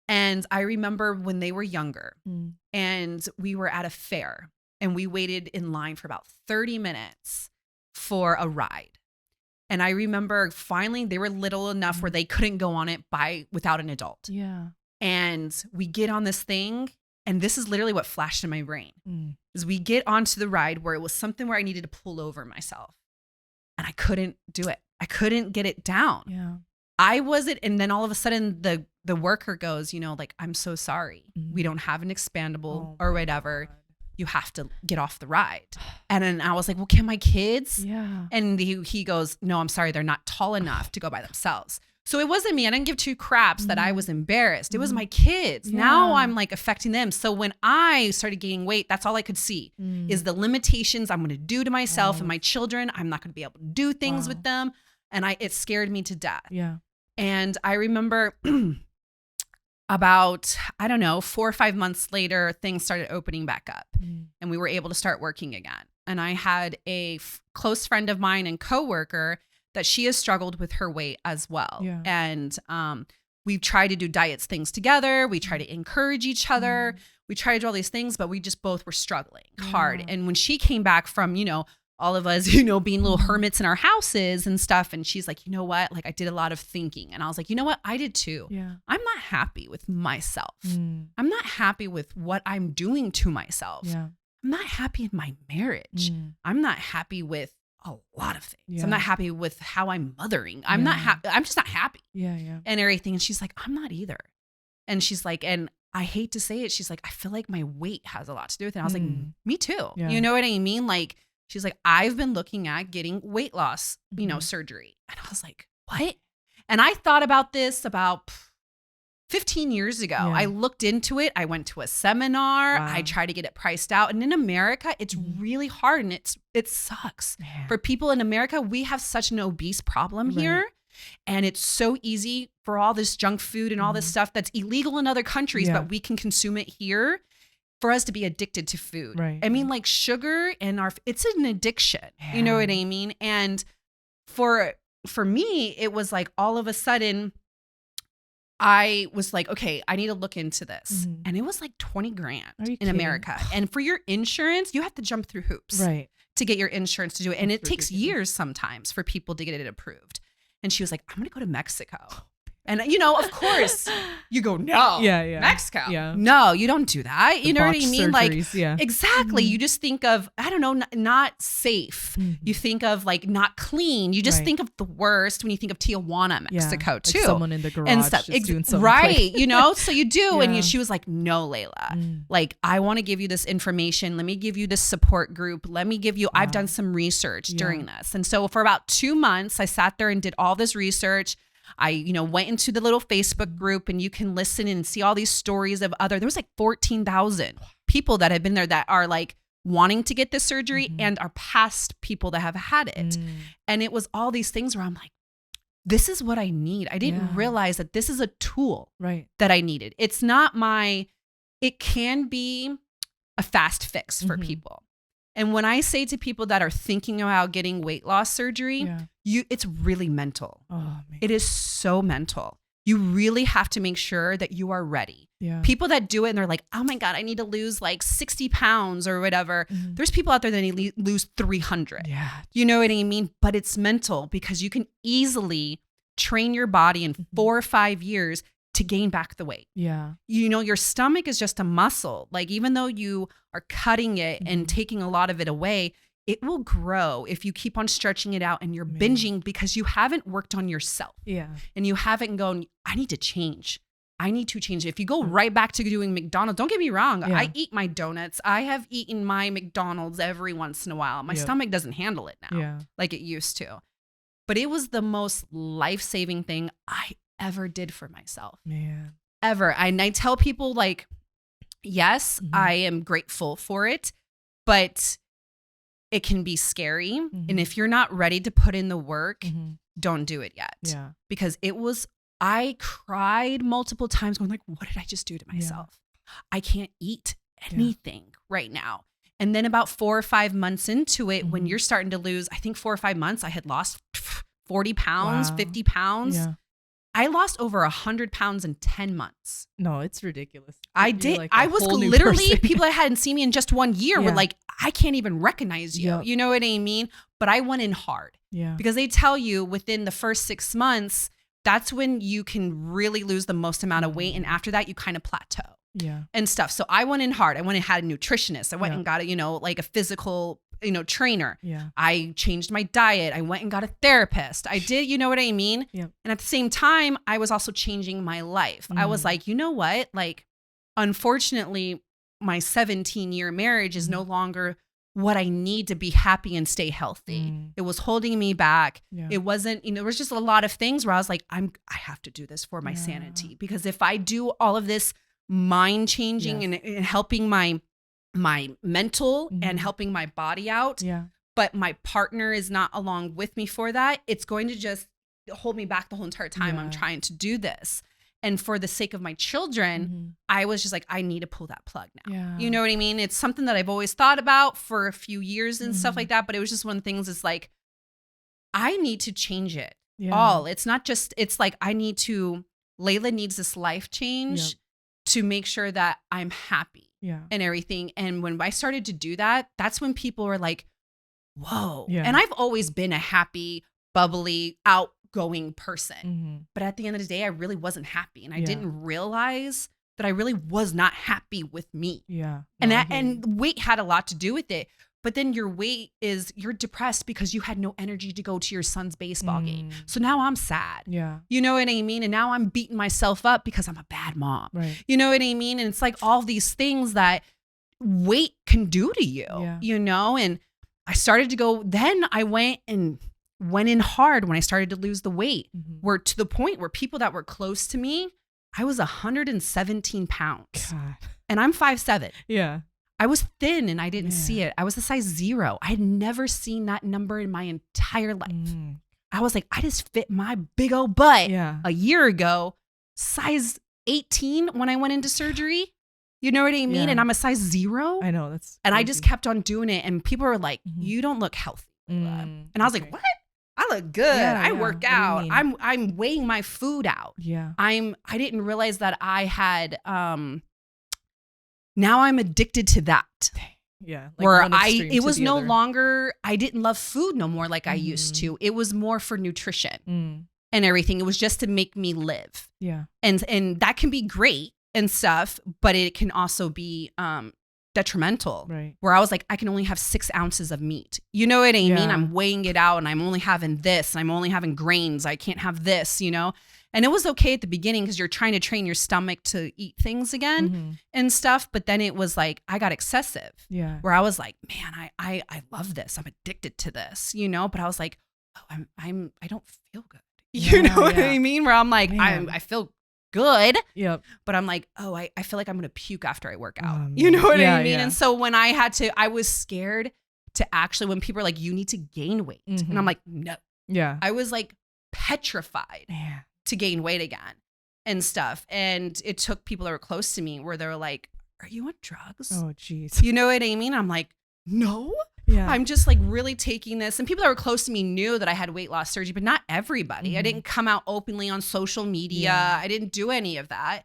And I remember when they were younger and we were at a fair and we waited in line for about 30 minutes for a ride. And I remember finally they were little enough where they couldn't go on it without an adult. Yeah. And we get on this thing. And this is literally what flashed in my brain is we get onto the ride where it was something where I needed to pull over myself and I couldn't do it. I couldn't get it down. Yeah. I wasn't. And then all of a sudden the worker goes, like, I'm so sorry. We don't have an expandable or whatever. God. You have to get off the ride. And then I was like, well, can my kids? Yeah. And he goes, no, I'm sorry. They're not tall enough to go by themselves. So it wasn't me. I didn't give two craps that I was embarrassed. It was my kids. Yeah. Now I'm like affecting them. So when I started gaining weight, that's all I could see is the limitations I'm going to do to myself and my children. I'm not going to be able to do things with them. And it scared me to death. Yeah. And I remember about, 4 or 5 months later, things started opening back up and we were able to start working again. And I had a close friend of mine and coworker that she has struggled with her weight as well. Yeah. And we've tried to do diets things together. We try to encourage each other. We try to do all these things, but we just both were struggling hard. And when she came back from, all of us, you know, being little hermits in our houses and stuff. And she's like, you know what? Like I did a lot of thinking. And I was like, you know what? I did too. Yeah. I'm not happy with myself. I'm not happy with what I'm doing to myself. Yeah. I'm not happy in my marriage. I'm not happy with a lot of things. Yeah. I'm not happy with how I'm mothering. I'm not happy. I'm just not happy. Yeah. Yeah. And everything. And she's like, I'm not either. And she's like, and I hate to say it. She's like, I feel like my weight has a lot to do with it. And I was like, me too. Yeah. You know what I mean? Like, she's like, I've been looking at getting weight loss, you know, surgery. And I was like, what? And I thought about this about 15 years ago. Yeah. I looked into it. I went to a seminar. Wow. I tried to get it priced out. And in America, it's really hard and it sucks. Man. For people in America, we have such an obese problem here. And it's so easy for all this junk food and all this stuff that's illegal in other countries, but we can consume it here, for us to be addicted to food. Right. I mean, like sugar and it's an addiction. You know what I mean? And for me, it was like all of a sudden I was like, okay, I need to look into this. And it was like 20 grand in America. And for your insurance, you have to jump through hoops to get your insurance to do it. And it takes years sometimes for people to get it approved. And she was like, I'm going to go to Mexico. And, you know, of course, you go, no, Mexico. Yeah. No, you don't do that. You know what I mean? Like, exactly. You just think of, I don't know, not safe. You think of like not clean. You just think of the worst when you think of Tijuana, Mexico, too. Like someone in the garage and stuff. just doing something. Right. You know, so you do. And she was like, no, Leila, like, I want to give you this information. Let me give you this support group. Let me give you, I've done some research during this. And so for about 2 months, I sat there and did all this research. I, you know, went into the little Facebook group and you can listen and see all these stories of there was like 14,000 people that have been there that are like wanting to get this surgery and are past people that have had it. And it was all these things where I'm like, this is what I need. I didn't realize that this is a tool that I needed. It's not it can be a fast fix for people. And when I say to people that are thinking about getting weight loss surgery, it's really mental. Oh, man. It is so mental. You really have to make sure that you are ready. Yeah. People that do it and they're like, oh my God, I need to lose like 60 pounds or whatever. There's people out there that need to lose 300. Yeah. You know what I mean? But it's mental because you can easily train your body in 4 or 5 years to gain back the weight. Yeah. You know, your stomach is just a muscle. Like even though you are cutting it and taking a lot of it away, it will grow if you keep on stretching it out and you're binging because you haven't worked on yourself. Yeah. And you haven't gone, I need to change. I need to change. If you go right back to doing McDonald's, don't get me wrong. Yeah. I eat my donuts. I have eaten my McDonald's every once in a while. My stomach doesn't handle it now like it used to. But it was the most life-saving thing I ever did for myself. Man. Ever. And I tell people like, yes, I am grateful for it, but it can be scary. And if you're not ready to put in the work, don't do it yet. Yeah. Because I cried multiple times going like, what did I just do to myself? I can't eat anything right now. And then about 4 or 5 months into it, when you're starting to lose, I think 4 or 5 months, I had lost 40 pounds, 50 pounds. Yeah. I lost over 100 pounds in 10 months. No, it's ridiculous. I did. Like I was literally, people that hadn't seen me in just 1 year were like, I can't even recognize you. Yep. You know what I mean? But I went in hard. Yeah. Because they tell you within the first 6 months, that's when you can really lose the most amount of weight. And after that, you kind of plateau. Yeah. And stuff. So I went in hard. I went and had a nutritionist. I went and got like a physical trainer. Yeah. I changed my diet. I went and got a therapist. I did, you know what I mean? Yeah. And at the same time, I was also changing my life. I was like, you know what? Like, unfortunately, my 17-year marriage is no longer what I need to be happy and stay healthy. It was holding me back. Yeah. It wasn't, there was just a lot of things where I was like, I have to do this for my sanity. Because if I do all of this mind changing and helping my mental and helping my body out, but my partner is not along with me for that, it's going to just hold me back the whole entire time I'm trying to do this. And for the sake of my children, I was just like, I need to pull that plug now. Yeah. You know what I mean? It's something that I've always thought about for a few years and stuff like that. But it was just one of the things, it's like, I need to change it all. It's not just, it's like, Leila needs this life change to make sure that I'm happy and everything. And when I started to do that, that's when people were like, whoa. Yeah. And I've always been a happy, bubbly, outgoing person. But at the end of the day, I really wasn't happy. And I didn't realize that I really was not happy with me. Yeah. And weight had a lot to do with it. But then your weight is, you're depressed because you had no energy to go to your son's baseball game. So now I'm sad. Yeah. You know what I mean? And now I'm beating myself up because I'm a bad mom. Right. You know what I mean? And it's like all these things that weight can do to you, you know? And I started to go, then I went in hard when I started to lose the weight, where to the point where people that were close to me, I was 117 pounds. God. And I'm 5'7". Yeah. I was thin and I didn't see it. I was a size 0. I had never seen that number in my entire life. I was like, I just fit my big old butt a year ago, size 18 when I went into surgery. You know what I mean? Yeah. And I'm a size 0. I know, that's and crazy. I just kept on doing it. And people were like, you don't look healthy. And I was like, what? I look good. I work out. I'm weighing my food out. Yeah. I didn't realize that I had now I'm addicted to that. Yeah. Like where it was no longer, I didn't love food no more like I used to. It was more for nutrition and everything. It was just to make me live. Yeah. And that can be great and stuff, but it can also be detrimental. Right. Where I was like, I can only have 6 ounces of meat. You know what I mean? I'm weighing it out and I'm only having this. And I'm only having grains. I can't have this, you know? And it was okay at the beginning because you're trying to train your stomach to eat things again and stuff. But then it was like, I got excessive. Yeah. Where I was like, man, I love this. I'm addicted to this, you know? But I was like, oh, I don't feel good. You know what I mean? Where I'm like, I feel good. Yep. But I'm like, oh, I feel like I'm going to puke after I work out. You know what I mean? Yeah. And so when I was scared to actually, when people are like, you need to gain weight. And I'm like, no. Yeah. I was like petrified. Yeah. To gain weight again and stuff. And it took people that were close to me where they were like, are you on drugs? Oh, geez. You know what I mean? I'm like, no. Yeah. I'm just like really taking this. And people that were close to me knew that I had weight loss surgery, but not everybody. I didn't come out openly on social media. I didn't do any of that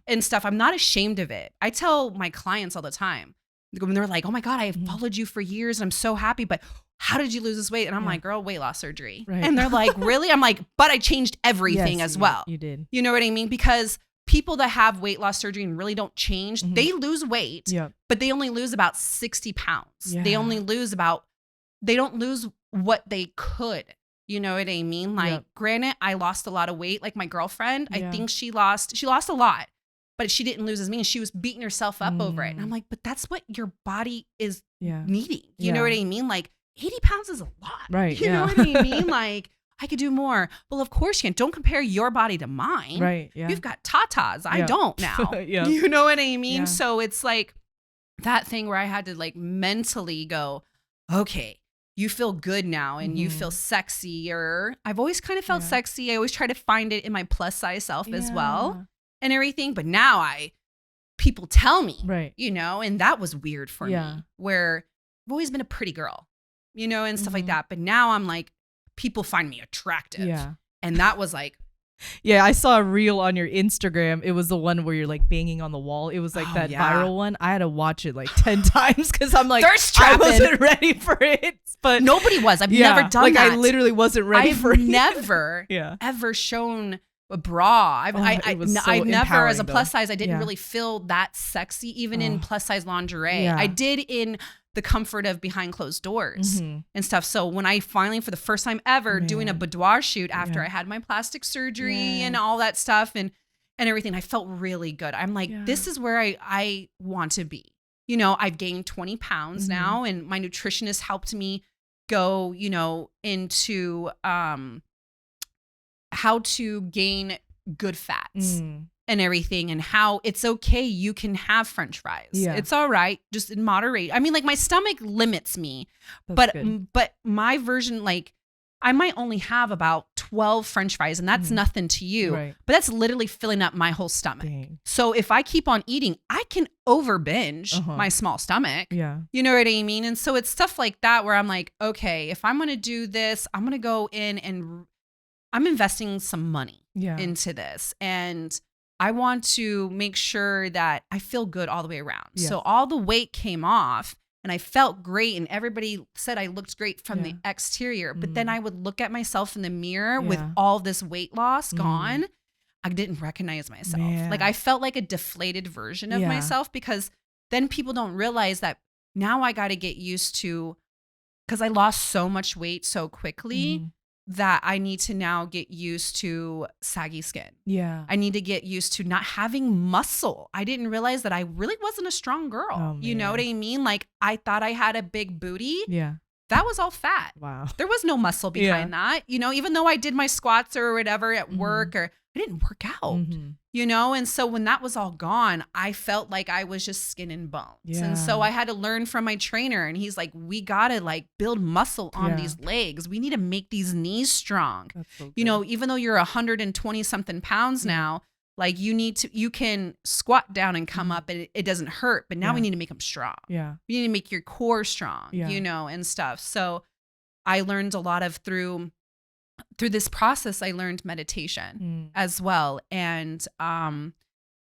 and stuff. I'm not ashamed of it. I tell my clients all the time when they're like, oh my God, I have followed you for years. And I'm so happy, but how did you lose this weight? And I'm like, girl, weight loss surgery. Right. And they're like, really? I'm like, but I changed everything as well. You did. You know what I mean? Because people that have weight loss surgery and really don't change, they lose weight, but they only lose about 60 pounds. Yeah. They only lose they don't lose what they could. You know what I mean? Like, granted, I lost a lot of weight. Like my girlfriend, I think she lost a lot, but she didn't lose as me. And she was beating herself up over it. And I'm like, but that's what your body is needing. You know what I mean? Like, 80 pounds is a lot. Right. You know what I mean? Like, I could do more. Well, of course you can. Don't compare your body to mine. Right. Yeah. You've got tatas. I don't now. You know what I mean? Yeah. So it's like that thing where I had to like mentally go, okay, you feel good now and you feel sexier. I've always kind of felt sexy. I always try to find it in my plus size self as well and everything. But now people tell me, you know, and that was weird for me where I've always been a pretty girl. You know, and stuff like that. But now I'm like, people find me attractive. Yeah. And that was like. Yeah, I saw a reel on your Instagram. It was the one where you're like banging on the wall. It was like that viral one. I had to watch it like 10 times because I'm like, I wasn't ready for it. But nobody was. I've never done like, that. I literally wasn't ready for it. I've never ever shown a bra. I've never, as a plus size, I didn't really feel that sexy, even in plus size lingerie. I did in the comfort of behind closed doors and stuff. So when I finally, for the first time ever, doing a boudoir shoot after I had my plastic surgery and all that stuff and everything, I felt really good. I'm like, this is where I want to be. You know, I've gained 20 pounds now, and my nutritionist helped me go, you know, into how to gain good fats. And everything, and how it's okay. You can have French fries. Yeah. It's all right. Just in moderate. I mean, like my stomach limits me, but my version, like I might only have about 12 French fries, and that's nothing to you, but that's literally filling up my whole stomach. Dang. So if I keep on eating, I can over binge my small stomach. Yeah. You know what I mean? And so it's stuff like that where I'm like, okay, if I'm going to do this, I'm going to go in and I'm investing some money into this. And I want to make sure that I feel good all the way around. Yes. So all the weight came off, and I felt great and everybody said I looked great from the exterior. But then Mm. I would look at myself in the mirror with Yeah. all this weight loss Mm. gone. I didn't recognize myself. Man. Like I felt like a deflated version of Yeah. myself, because then people don't realize that now I got to get used to, because I lost so much weight so quickly Mhm. that I need to now get used to saggy skin. Yeah. I need to get used to not having muscle. I didn't realize that I really wasn't a strong girl. Oh, You know what man. I mean? Like I thought I had a big booty. Yeah. That was all fat. Wow. There was no muscle behind that. You know, even though I did my squats or whatever at work, or I didn't work out, Mhm. you know? And so when that was all gone, I felt like I was just skin and bones. Yeah. And so I had to learn from my trainer, and he's like, we got to like build muscle on Yeah. these legs. We need to make these knees strong. That's so You good. know, even though you're 120 something pounds Yeah. now, like you can squat down and come up and it doesn't hurt, but now Yeah. we need to make them strong. Yeah. You need to make your core strong, Yeah. you know, and stuff. So I learned a lot of through this process. I learned meditation Mm. as well, and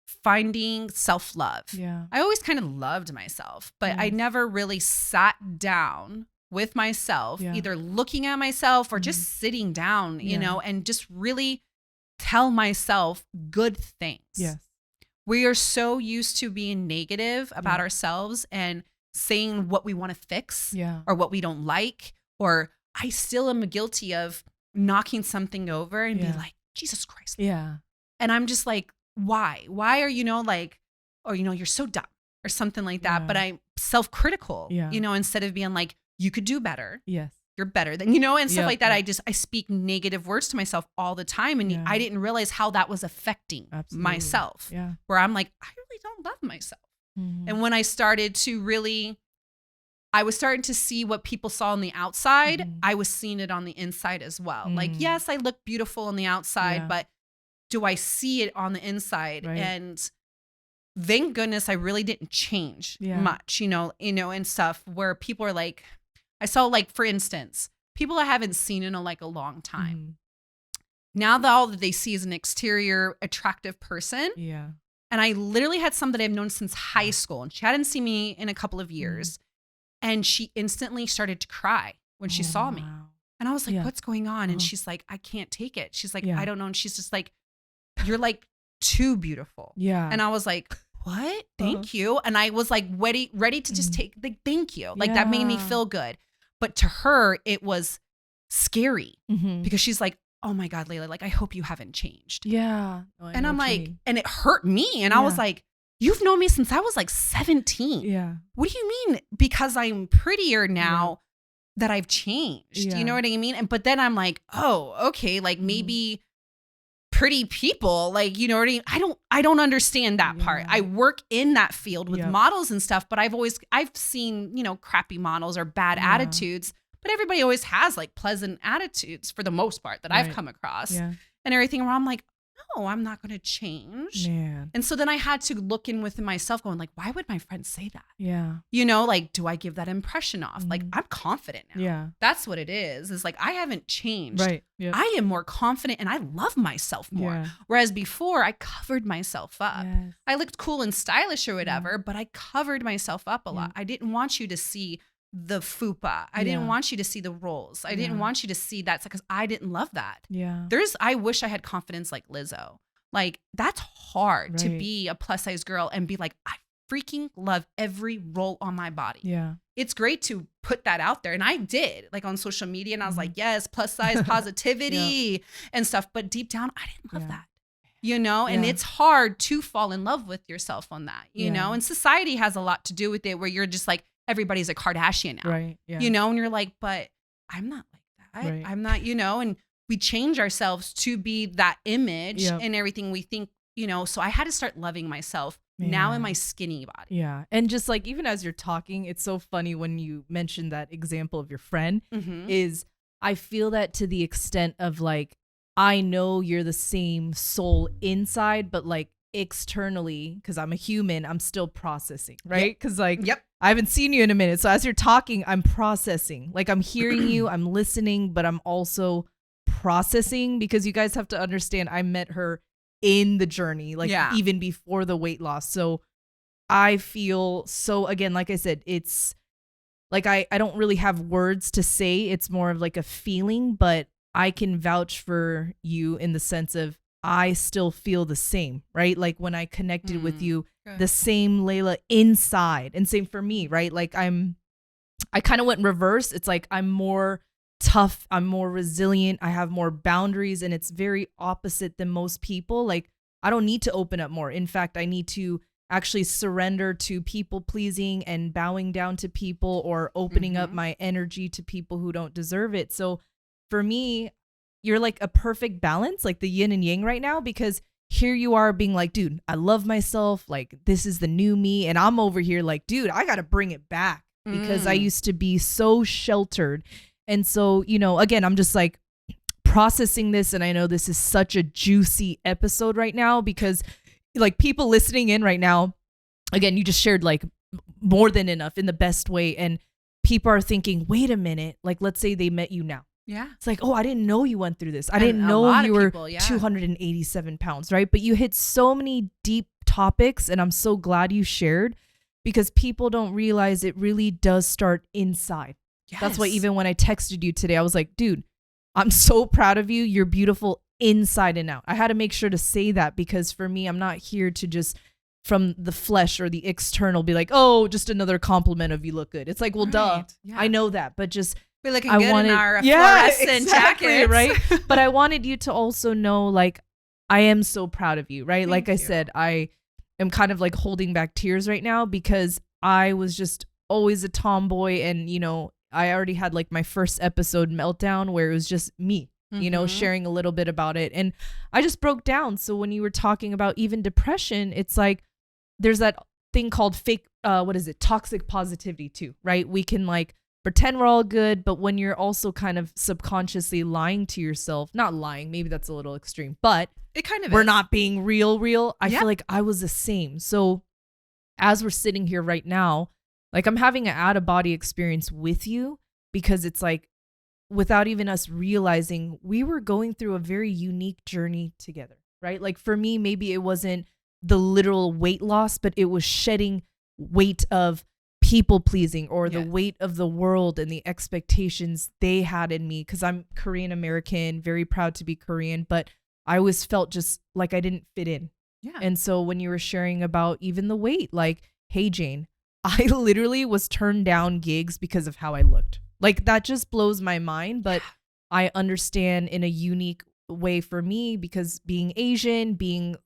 finding self-love. Yeah. I always kind of loved myself, but I Yes. never really sat down with myself, Yeah. either looking at myself or Mhm. just sitting down, you Yeah. know, and just really tell myself good things. Yes. We are so used to being negative about Yeah. ourselves and saying what we want to fix Yeah. or what we don't like, or I still am guilty of knocking something over and Yeah. be like, Jesus Christ. Yeah. And I'm just like, why? Why are, like, or, you're so dumb or something like that. Yeah. But I'm self-critical, Yeah. instead of being like, you could do better. Yes. You're better than, and stuff Yep, like that. yep. I speak negative words to myself all the time. And Yeah. I didn't realize how that was affecting Absolutely. myself, Yeah. where I'm like, I really don't love myself. Mhm. And when I started to really, I was starting to see what people saw on the outside. Mhm. I was seeing it on the inside as well. Like, Mm. yes, I look beautiful on the outside, Yeah. but do I see it on the inside? Right. And thank goodness I really didn't change Yeah. much, and stuff, where people are like, I saw, like, for instance, people I haven't seen in a long time. Mhm. Now that all that they see is an exterior attractive person. Yeah. And I literally had some that I've known since high school, and she hadn't seen me in a couple of years. And she instantly started to cry when she Oh, saw me. wow. And I was like, Yeah. what's going on? And Uh-huh. she's like, I can't take it. She's like, Yeah. I don't know. And she's just like, you're like too beautiful. Yeah. And I was like, what? Thank you. And I was like ready to just Mhm. take the thank you. Like that made me Yeah. feel good. But to her, it was scary Mhm. because she's like, oh my God, Leila, like, I hope you haven't changed. Yeah. Oh, I And know I'm what you like, mean. and it hurt me. And I was Yeah. like, you've known me since I was like 17. Yeah. What do you mean? Because I'm prettier now that I've changed. Yeah. You know what I mean? But then I'm like, oh, okay. Like maybe pretty people, like, you know what I mean? I don't understand that part. Yeah. I work in that field with Yep. models and stuff, but I've seen, crappy models or bad Yeah. attitudes, but everybody always has like pleasant attitudes for the most part that I've Right. come across Yeah. and everything, where I'm like, no, I'm not going to change. Man. And so then I had to look in within myself going like, why would my friends say that? Yeah. Like, do I give that impression off? Like, Mhm. I'm confident now. Yeah. That's what it is like, I haven't changed. Right. Yeah. I am more confident and I love myself more. Yeah. Whereas before I covered myself up. Yes. I looked cool and stylish or whatever, but I covered myself up a lot. Yeah. I didn't want you to see the fupa. I didn't Yeah. want you to see the rolls. I didn't Yeah. want you to see that because I didn't love that. Yeah. I wish I had confidence like Lizzo. Like, that's hard to Right. be a plus size girl and be like, I freaking love every roll on my body. Yeah. It's great to put that out there. And I did, like, on social media, and I was Mhm. like, yes, plus size positivity and stuff. But deep down, I didn't love Yeah. that. And Yeah. it's hard to fall in love with yourself on that, Yeah. and society has a lot to do with it, where you're just like, everybody's a Kardashian now, Right. Yeah. and you're like, but I'm not like that. Right. I'm not, and we change ourselves to be that image Yep. and everything we think, so I had to start loving myself now in Man. my skinny body. Yeah. And just like, even as you're talking, it's so funny when you mentioned that example of your friend Mm-hmm. is I feel that to the extent of like, I know you're the same soul inside, but like externally, because I'm a human, I'm still processing, right? Because like, Yep. I haven't seen you in a minute. So as you're talking, I'm processing. Like, I'm hearing you, I'm listening, but I'm also processing, because you guys have to understand, I met her in the journey, like Yeah. even before the weight loss. So I feel so, again, like I said, it's like I don't really have words to say. It's more of like a feeling, but I can vouch for you in the sense of I still feel the same, right? Like when I connected with you, good. the same Leila inside, and same for me, right? Like I kind of went reverse. It's like I'm more tough, I'm more resilient, I have more boundaries, and it's very opposite than most people. Like I don't need to open up more. In fact, I need to actually surrender to people pleasing and bowing down to people or opening up my energy to people who don't deserve it. So for me, you're like a perfect balance, like the yin and yang right now, because here you are being like, dude, I love myself. Like this is the new me. And I'm over here like, dude, I got to bring it back because I used to be so sheltered. And so, you know, again, I'm just like processing this. And I know this is such a juicy episode right now because like people listening in right now, again, you just shared like more than enough in the best way. And people are thinking, wait a minute, like let's say they met you now. Yeah. It's like, oh, I didn't know you went through this. I didn't know you were 287 pounds, right? But you hit so many deep topics, and I'm so glad you shared because people don't realize it really does start inside. Yes. That's why even when I texted you today, I was like, dude, I'm so proud of you. You're beautiful inside and out. I had to make sure to say that because for me, I'm not here to just from the flesh or the external be like, oh, just another compliment of you look good. It's like, well, duh. Yeah. I know that, but just we're looking good in our fluorescent jackets. Right? But I wanted you to also know, like, I am so proud of you, right? Like I said, I am kind of like holding back tears right now because I was just always a tomboy. And, you know, I already had like my first episode meltdown where it was just me, you know, sharing a little bit about it. And I just broke down. So when you were talking about even depression, it's like there's that thing called toxic positivity too, right? We can like pretend we're all good, but when you're also kind of subconsciously lying to yourself, not lying, maybe that's a little extreme, but it kind of we're not being real. I feel like I was the same. So as we're sitting here right now, like I'm having an out of body experience with you because it's like without even us realizing we were going through a very unique journey together, right? Like for me, maybe it wasn't the literal weight loss, but it was shedding weight of people pleasing or the weight of the world and the expectations they had in me. Cause I'm Korean American, very proud to be Korean, but I always felt just like I didn't fit in. Yeah. And so when you were sharing about even the weight, like, hey, Jane, I literally was turned down gigs because of how I looked. Like that just blows my mind. But I understand in a unique way for me because being Asian, being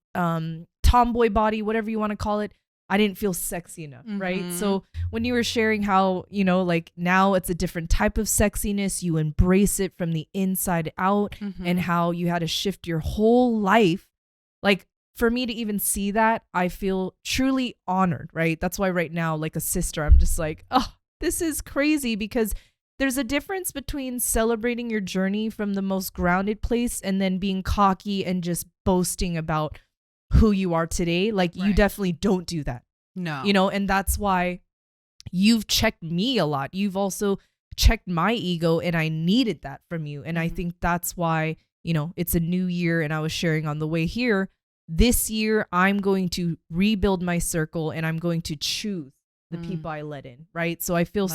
tomboy body, whatever you want to call it, I didn't feel sexy enough, right? So when you were sharing how, you know, like now it's a different type of sexiness, you embrace it from the inside out and how you had to shift your whole life. Like for me to even see that, I feel truly honored, right? That's why right now, like a sister, I'm just like, oh, this is crazy because there's a difference between celebrating your journey from the most grounded place and then being cocky and just boasting about who you are today. Like you definitely don't do that. No. You know, and that's why you've checked me a lot. You've also checked my ego and I needed that from you. And I think that's why, you know, it's a new year and I was sharing on the way here. This year, I'm going to rebuild my circle and I'm going to choose the people I let in. Right. So I feel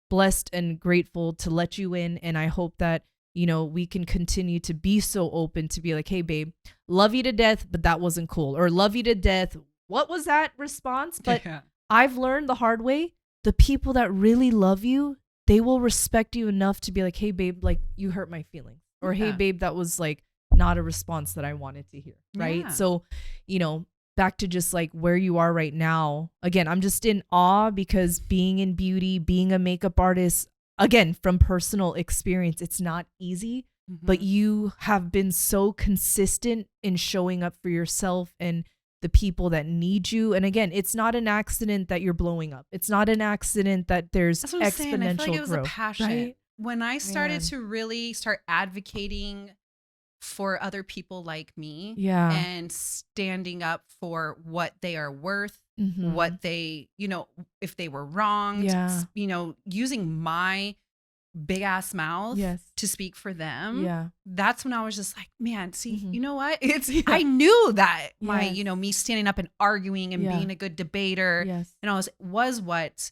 blessed and grateful to let you in. And I hope that, you know, we can continue to be so open to be like, hey, babe, love you to death, but that wasn't cool. Or love you to death. What was that response? But I've learned the hard way. The people that really love you, they will respect you enough to be like, hey, babe, like you hurt my feelings. Or hey, babe, that was like not a response that I wanted to hear. Right. Yeah. So, you know, back to just like where you are right now. Again, I'm just in awe because being in beauty, being a makeup artist, again, from personal experience, it's not easy, but you have been so consistent in showing up for yourself and the people that need you. And again, it's not an accident that you're blowing up. It's not an accident that there's exponential growth. I feel like it was a passion. Right? When I started to really start advocating for other people like me and standing up for what they are worth, what they, you know, if they were wronged, you know, using my big ass mouth to speak for them. Yeah. That's when I was just like, man, see, you know what? I knew that my, you know, me standing up and arguing and being a good debater and I was what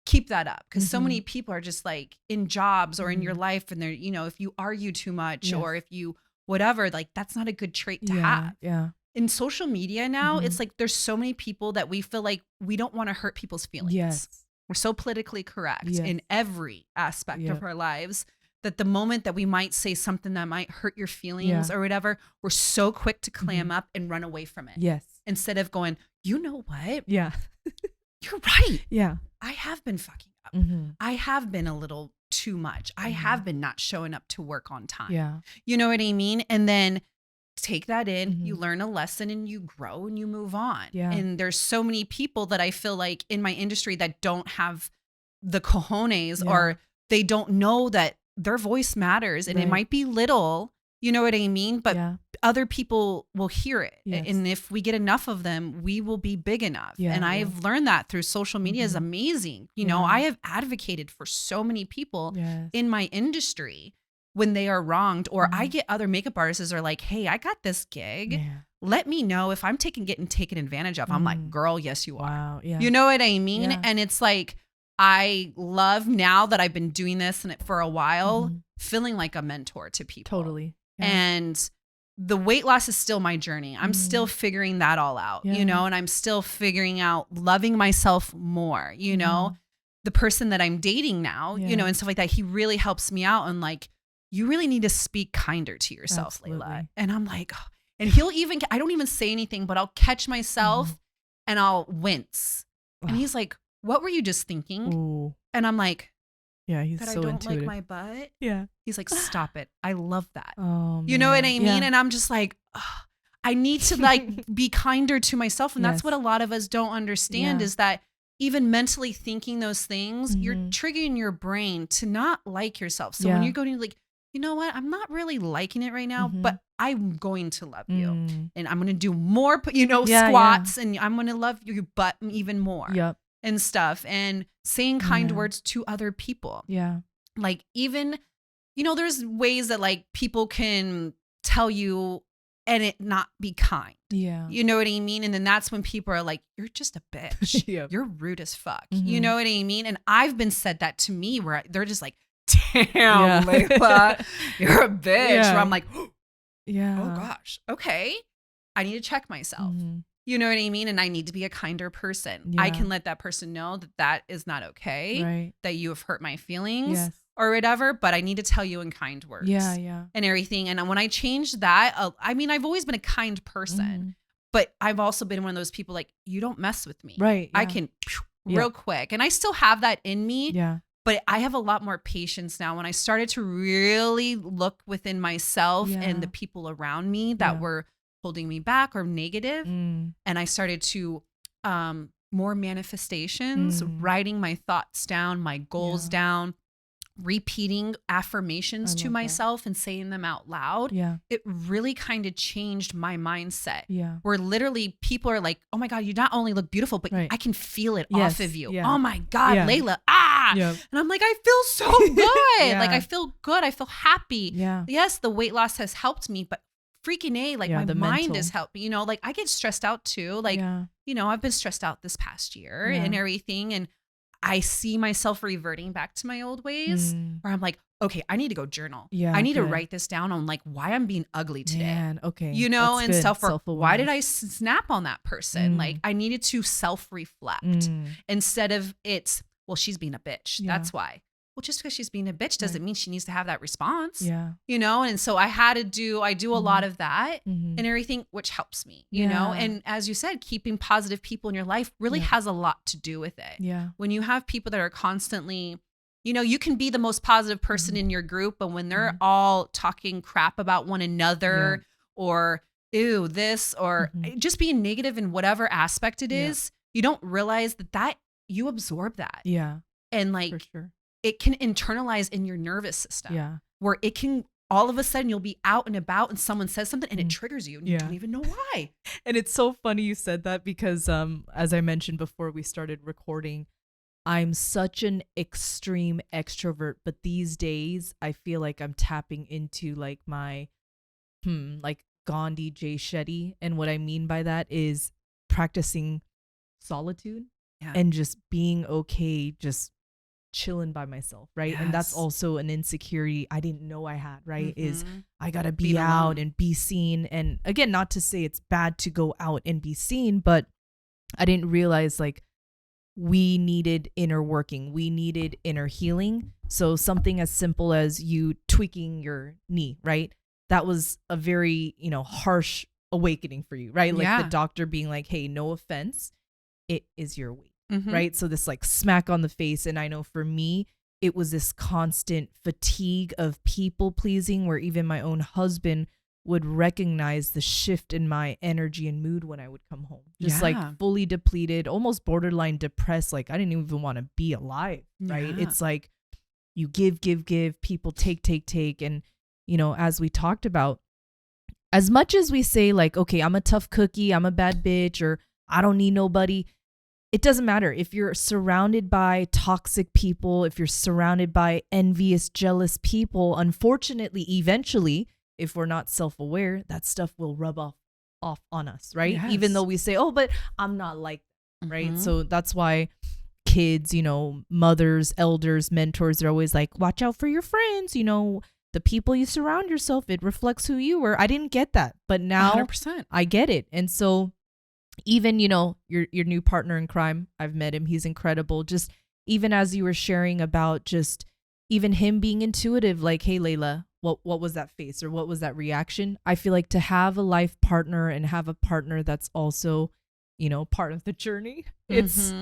keep that up, because so many people are just like in jobs or in your life, and they're, you know, if you argue too much or if you whatever, like that's not a good trait to have. Yeah. In social media now, it's like there's so many people that we feel like we don't want to hurt people's feelings. Yes. We're so politically correct in every aspect of our lives that the moment that we might say something that might hurt your feelings or whatever, we're so quick to clam up and run away from it. Yes. Instead of going, you know what? Yeah. You're right. Yeah. I have been fucking up. I have been a little too much. I have been not showing up to work on time. Yeah. You know what I mean? And then take that in, you learn a lesson and you grow and you move on. Yeah. And there's so many people that I feel like in my industry that don't have the cojones or they don't know that their voice matters, and it might be little, you know what I mean? But other people will hear it. Yes. And if we get enough of them, we will be big enough. Yeah, and I've learned that through social media is amazing. You know, I have advocated for so many people in my industry when they are wronged, or I get other makeup artists are like, hey, I got this gig. Yeah. Let me know if I'm getting taken advantage of. I'm like, girl, yes, you are. Wow. Yeah. You know what I mean? Yeah. And it's like, I love now that I've been doing this and for a while, feeling like a mentor to people. Totally. Yeah. And the weight loss is still my journey. I'm still figuring that all out, you know, and I'm still figuring out loving myself more, you know, the person that I'm dating now, you know, and stuff like that. He really helps me out, and like, you really need to speak kinder to yourself, Leila. And I'm like, oh. And he'll even, I don't even say anything, but I'll catch myself and I'll wince. And he's like, what were you just thinking? Ooh. And I'm like, yeah, he's that so I don't intuitive. like my butt. Yeah. He's like, stop it. I love that. Oh, you know what I mean? And I'm just like, oh, I need to like be kinder to myself. And that's what a lot of us don't understand is that even mentally thinking those things, you're triggering your brain to not like yourself. So when you're going like, you know what? I'm not really liking it right now, but I'm going to love you. And I'm going to do more, you know, squats and I'm going to love your butt even more. Yep. And stuff, and saying kind words to other people. Yeah. Like, even, you know, there's ways that like people can tell you and it not be kind. Yeah. You know what I mean? And then that's when people are like, you're just a bitch. You're rude as fuck. You know what I mean? And I've been said that to me where they're just like, damn, Leila, you're a bitch. Where I'm like, oh gosh, okay. I need to check myself. You know what I mean? And I need to be a kinder person. I can let that person know that that is not okay, that you have hurt my feelings or whatever, but I need to tell you in kind words and everything. And when I changed that, I mean, I've always been a kind person, but I've also been one of those people like, you don't mess with me. Right. Yeah. I can real quick. And I still have that in me. Yeah. But I have a lot more patience now when I started to really look within myself and the people around me that were holding me back or negative. And I started to more manifestations, writing my thoughts down, my goals down, repeating affirmations to myself and saying them out loud. It really kind of changed my mindset. Where literally people are like, oh my God, you not only look beautiful, but I can feel it off of you. Oh my God, Leila. And I'm like, I feel so good. Like, I feel good. I feel happy. Yes, the weight loss has helped me, but freaking A, like my mind has helped me, you know, like I get stressed out too. Like, you know, I've been stressed out this past year and everything. And I see myself reverting back to my old ways where I'm like, okay, I need to go journal. I need to write this down on like why I'm being ugly today. Man, okay. You know, that's and good. stuff. Why did I snap on that person? Like I needed to self-reflect instead of it's, well, she's being a bitch. That's why. Well, just because she's being a bitch doesn't mean she needs to have that response. You know, and so I do a lot of that and everything, which helps me, you know, and as you said, keeping positive people in your life really has a lot to do with it. When you have people that are constantly, you know, you can be the most positive person in your group, but when they're all talking crap about one another or ew, this, or just being negative in whatever aspect it is, you don't realize that you absorb that. And like, for sure. It can internalize in your nervous system where it can all of a sudden you'll be out and about and someone says something and it triggers you and you don't even know why. And it's so funny you said that because as I mentioned before we started recording, I'm such an extreme extrovert, but these days I feel like I'm tapping into like my like Gandhi Jay Shetty. And what I mean by that is practicing solitude and just being okay just chilling by myself, right? And that's also an insecurity I didn't know I had, right? Is I gotta be Being out alone. and be seen. And again, not to say it's bad to go out and be seen, but I didn't realize like we needed inner working, we needed inner healing. So something as simple as you tweaking your knee, right? That was a very, harsh awakening for you, right? Like the doctor being like, hey, no offense, it is your weight. Right. So this like smack on the face. And I know for me, it was this constant fatigue of people pleasing, where even my own husband would recognize the shift in my energy and mood when I would come home. Just like fully depleted, almost borderline depressed. Like I didn't even want to be alive. Right. It's like you give, people take. And, as we talked about, as much as we say like, okay, I'm a tough cookie, I'm a bad bitch, or I don't need nobody. It doesn't matter if you're surrounded by toxic people, if you're surrounded by envious, jealous people. Unfortunately, eventually, if we're not self-aware, that stuff will rub off on us, right? Yes. Even though we say, oh, but I'm not like that, right? So that's why kids, mothers, elders, mentors, they're always like, watch out for your friends, the people you surround yourself, it reflects who you were. I didn't get that, but now 100%. I get it. And so even, your new partner in crime, I've met him. He's incredible. Just even as you were sharing about just even him being intuitive, like, hey, Leila, what was that face or what was that reaction? I feel like to have a life partner and have a partner that's also, part of the journey, it's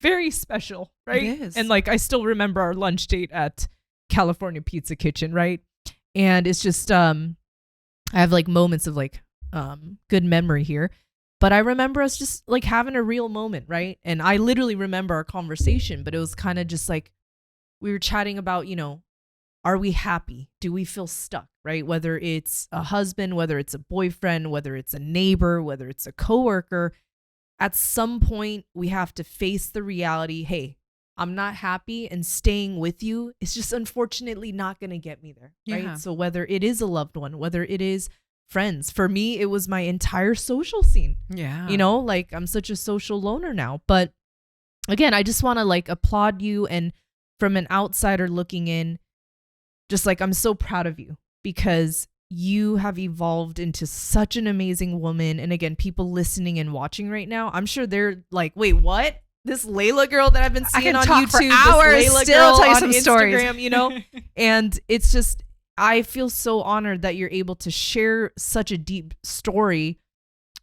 very special, right? It is. And like, I still remember our lunch date at California Pizza Kitchen, right? And it's just, I have like moments of like, good memory here. But I remember us just like having a real moment, right? And I literally remember our conversation, but it was kind of just like we were chatting about, are we happy? Do we feel stuck, right? Whether it's a husband, whether it's a boyfriend, whether it's a neighbor, whether it's a coworker, at some point we have to face the reality, hey, I'm not happy, and staying with you is just unfortunately not going to get me there, right? Yeah. So whether it is a loved one, whether it is friends, for me, it was my entire social scene. Yeah. Like I'm such a social loner now. But again, I just want to like applaud you. And from an outsider looking in, just like I'm so proud of you because you have evolved into such an amazing woman. And again, people listening and watching right now, I'm sure they're like, wait, what? This Leila girl that I've been seeing on YouTube, for hours, this Leila still girl tell you on some Instagram, stories. And it's just, I feel so honored that you're able to share such a deep story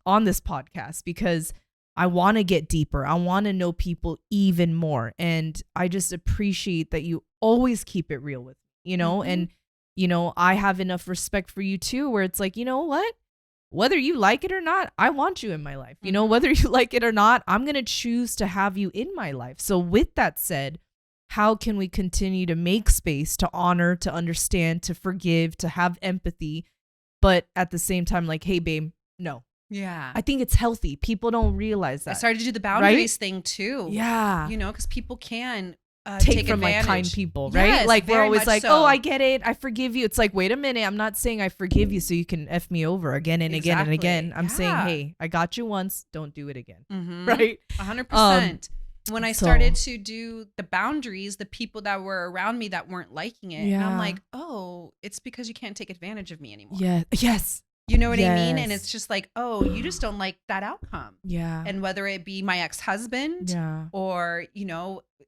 on this podcast because I want to get deeper. I want to know people even more. And I just appreciate that you always keep it real with me, and, I have enough respect for you too, where it's like, you know what? Whether you like it or not, I want you in my life. Whether you like it or not, I'm going to choose to have you in my life. So with that said, how can we continue to make space to honor, to understand, to forgive, to have empathy, but at the same time, like, hey, babe, no. Yeah. I think it's healthy. People don't realize that. I started to do the boundaries thing too. Yeah. Because people can take from advantage. Like kind people, right? Yes, like we're very always much like, so. oh, I get it. I forgive you. It's like, wait a minute. I'm not saying I forgive you so you can F me over again and again and again. I'm saying, hey, I got you once. Don't do it again. Right? 100%. When I started to do the boundaries, the people that were around me that weren't liking it, and I'm like, oh, it's because you can't take advantage of me anymore. Yeah. Yes. You know what I mean? And it's just like, oh, you just don't like that outcome. Yeah. And whether it be my ex-husband or,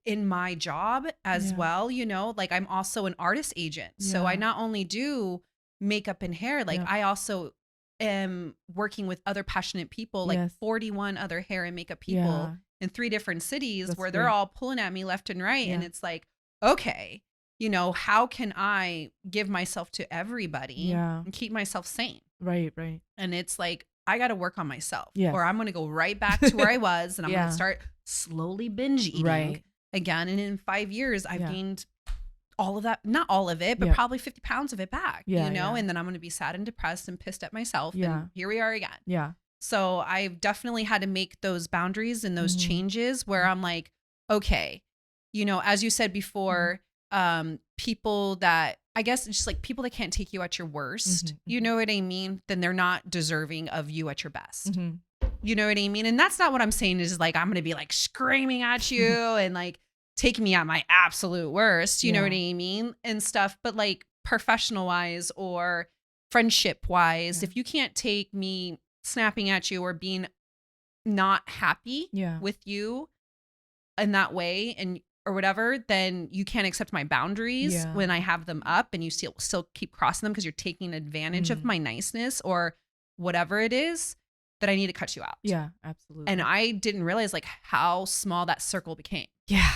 in my job as well, like I'm also an artist agent. So I not only do makeup and hair, like I also am working with other passionate people, like 41 other hair and makeup people in 3 different cities. That's where they're all pulling at me left and right. And it's like, okay, how can I give myself to everybody and keep myself sane? Right. And it's like, I got to work on myself or I'm going to go right back to where I was and I'm going to start slowly binge eating again. And in 5 years, I've gained all of that, not all of it, but probably 50 pounds of it back, and then I'm going to be sad and depressed and pissed at myself. And here we are again. Yeah. So I've definitely had to make those boundaries and those changes where I'm like, okay, as you said before, people that, I guess it's just like people that can't take you at your worst, you know what I mean? Then they're not deserving of you at your best. You know what I mean? And that's not what I'm saying is like, I'm going to be like screaming at you and like, take me at my absolute worst, you know Yeah. what I mean? And stuff. But like professional wise or friendship wise, Yeah. if you can't take me snapping at you or being not happy Yeah. with you in that way and or whatever, then you can't accept my boundaries Yeah. when I have them up and you still keep crossing them because you're taking advantage of my niceness or whatever it is, that I need to cut you out. Yeah, absolutely. And I didn't realize like how small that circle became. Yeah.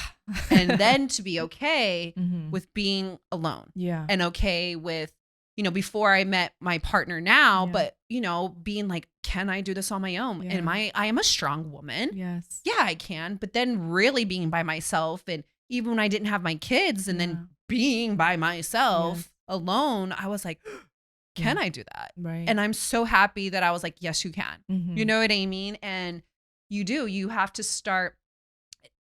And then to be okay Mhm. with being alone Yeah. and okay with, you know, before I met my partner now, Yeah. but, you know, being like, can I do this on my own? Yeah. And I am a strong woman. Yes. Yeah, I can. But then really being by myself, and even when I didn't have my kids and Yeah. then being by myself Yes. alone, I was like, can Yeah. I do that? Right. And I'm so happy that I was like, yes, you can. Mhm. You know what I mean? And you have to start,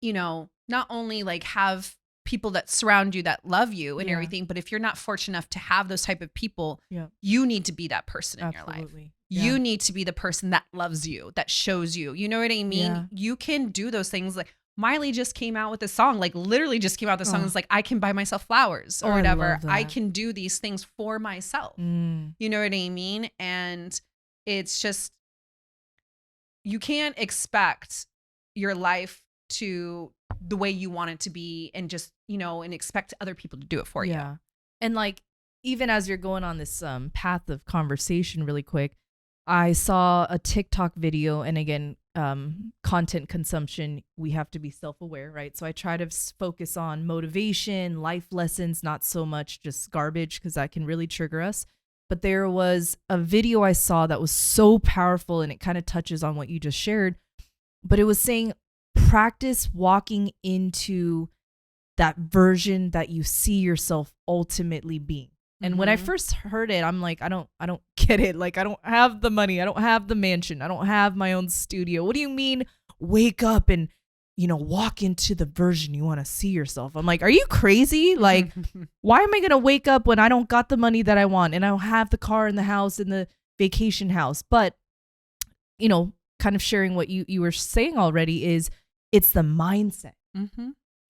you know, not only like have people that surround you that love you and Yeah. everything, but if you're not fortunate enough to have those type of people, Yeah. you need to be that person in your life. Absolutely. You need to be the person that loves you, that shows you. You know what I mean? Yeah. You can do those things. Like Miley just came out with a song, like literally just came out with a song. Oh. It's like, I can buy myself flowers or Oh, I whatever. love I that. can do these things for myself. Mm. You know what I mean? And it's just, you can't expect your life to the way you want it to be and just, you know, and expect other people to do it for you. Yeah. And like, even as you're going on this path of conversation really quick, I saw a TikTok video, and again, content consumption, we have to be self-aware, right? So I try to focus on motivation, life lessons, not so much just garbage, because that can really trigger us. But there was a video I saw that was so powerful, and it kind of touches on what you just shared, but it was saying practice walking into that version that you see yourself ultimately being. And when I first heard it, I'm like, I don't get it. Like, I don't have the money. I don't have the mansion. I don't have my own studio. What do you mean wake up and, you know, walk into the version you want to see yourself? I'm like, are you crazy? Like, why am I going to wake up when I don't got the money that I want and I don't have the car and the house and the vacation house? But, you know, kind of sharing what you were saying already is it's the mindset.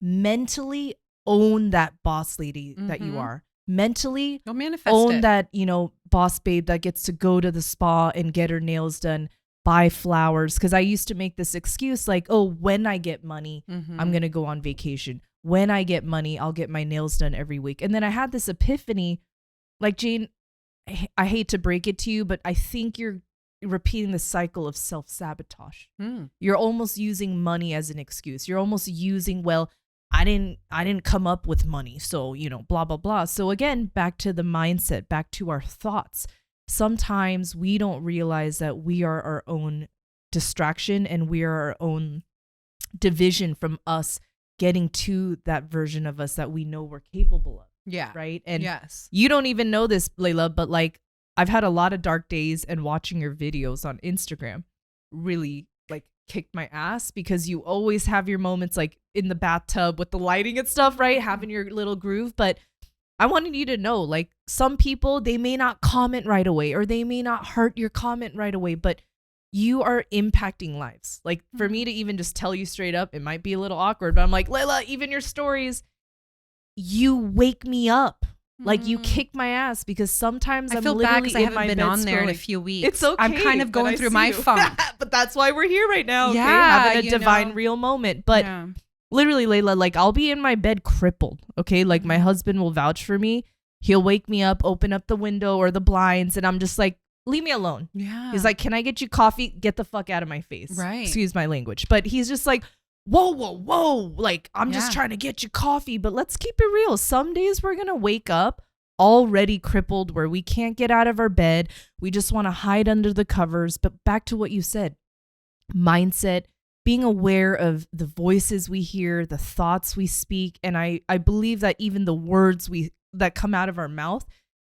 Mentally own that boss lady that you are. Mentally You'll manifest own it. that, you know, boss babe that gets to go to the spa and get her nails done, buy flowers. Because I used to make this excuse like, oh, when I get money, I'm going to go on vacation. When I get money, I'll get my nails done every week. And then I had this epiphany, like, Jane, I hate to break it to you, but I think you're repeating the cycle of self-sabotage. You're almost using money as an excuse. You're almost using, well, I didn't come up with money, so, you know, blah, blah, blah. So again, back to the mindset, back to our thoughts. Sometimes we don't realize that we are our own distraction and we are our own division from us getting to that version of us that we know we're capable of. Yeah. Right. And yes. you don't even know this, Leila, but like, I've had a lot of dark days, and watching your videos on Instagram really like kicked my ass, because you always have your moments like in the bathtub with the lighting and stuff, right? Having your little groove. But I wanted you to know, like, some people, they may not comment right away, or they may not heart your comment right away, but you are impacting lives. Like, for me to even just tell you straight up, it might be a little awkward, but I'm like, Leila, even your stories, you wake me up. Like, you kick my ass, because sometimes I'm feel bad literally because I in haven't my been bed on there in a scrolling. few weeks. It's okay. I'm kind of that going I through see my you. funk. But that's why we're here right now. Okay? Yeah, Having a you divine know. real moment. But Yeah. literally, Leila, like, I'll be in my bed crippled. Okay. Like, my husband will vouch for me. He'll wake me up, open up the window or the blinds, and I'm just like, leave me alone. Yeah. He's like, can I get you coffee? Get the fuck out of my face. Right. Excuse my language. But he's just like, whoa, whoa, whoa. Like, I'm just Yeah. trying to get you coffee. But let's keep it real. Some days we're going to wake up already crippled, where we can't get out of our bed. We just want to hide under the covers. But back to what you said, mindset, being aware of the voices we hear, the thoughts we speak. And I believe that even the words that come out of our mouth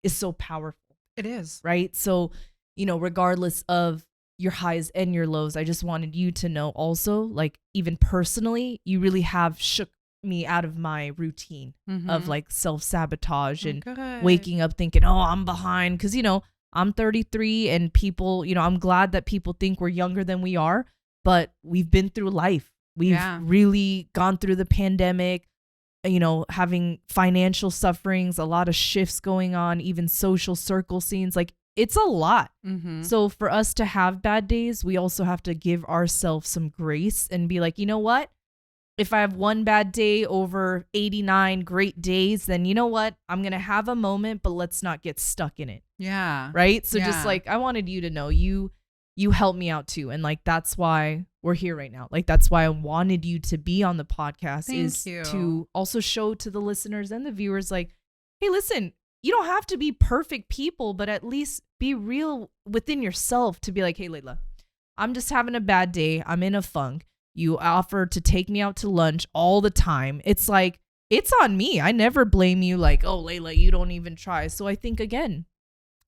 is so powerful. It is. Right? So, you know, regardless of your highs and your lows, I just wanted you to know also, like, even personally, you really have shook me out of my routine of like self-sabotage and Good. waking up thinking, oh, I'm behind. Because, you know, I'm 33, and people, you know, I'm glad that people think we're younger than we are, but we've been through life. We've really gone through the pandemic, you know, having financial sufferings, a lot of shifts going on, even social circle scenes. Like, it's a lot. So for us to have bad days, we also have to give ourselves some grace and be like, you know what? If I have one bad day over 89 great days, then you know what? I'm going to have a moment, but let's not get stuck in it. Yeah. Right? So just like, I wanted you to know you helped me out too. And like, that's why we're here right now. Like, that's why I wanted you to be on the podcast. Thank you. To also show to the listeners and the viewers, like, hey, listen, you don't have to be perfect people, but at least be real within yourself to be like, hey, Leila, I'm just having a bad day. I'm in a funk. You offer to take me out to lunch all the time. It's like, it's on me. I never blame you like, oh, Leila, you don't even try. So I think, again,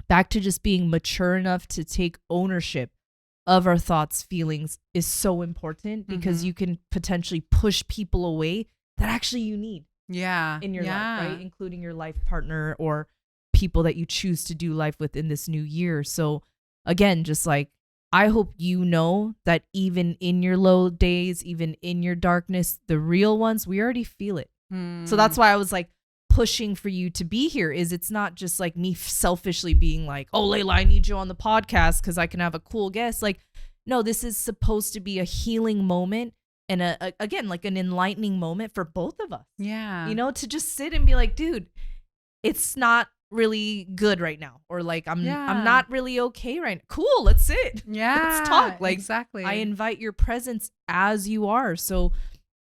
back to just being mature enough to take ownership of our thoughts, feelings is so important because you can potentially push people away that actually you need in your life, right? Including your life partner or people that you choose to do life with in this new year. So again, just like, I hope you know that even in your low days, even in your darkness, the real ones, we already feel it. So that's why I was like pushing for you to be here. Is it's not just like me selfishly being like, oh, Leila, I need you on the podcast because I can have a cool guest. Like, no, this is supposed to be a healing moment and again, like an enlightening moment for both of us. Yeah. You know, to just sit and be like, dude, it's not really good right now, or like I'm not really okay right now. Cool, let's sit. Let's talk. Like, exactly. I invite your presence as you are. So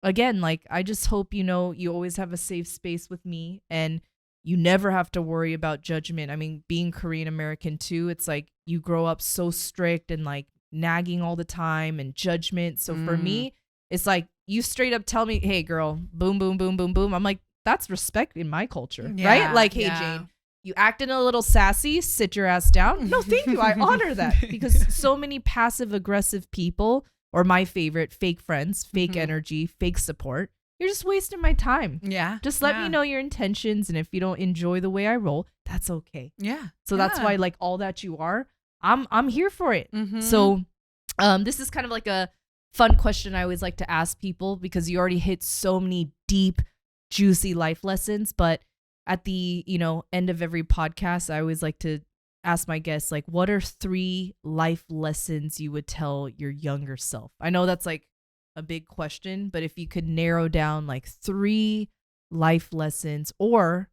again, like, I just hope you know you always have a safe space with me and you never have to worry about judgment. I mean, being Korean American too, it's like you grow up so strict and like nagging all the time and judgment. So for me, it's like you straight up tell me, hey girl, boom, boom, boom, boom, boom. I'm like, that's respect in my culture, right? Like, hey, Jane, you acting a little sassy, sit your ass down. No, thank you. I honor that because so many passive aggressive people, or my favorite, fake friends, fake energy, fake support. You're just wasting my time. Yeah. Just let me know your intentions. And if you don't enjoy the way I roll, that's okay. Yeah. So that's why, like, all that you are, I'm here for it. So this is kind of like a fun question I always like to ask people because you already hit so many deep, juicy life lessons. But at the, you know, end of every podcast, I always like to ask my guests, like, what are 3 life lessons you would tell your younger self? I know that's like a big question, but if you could narrow down like 3 life lessons or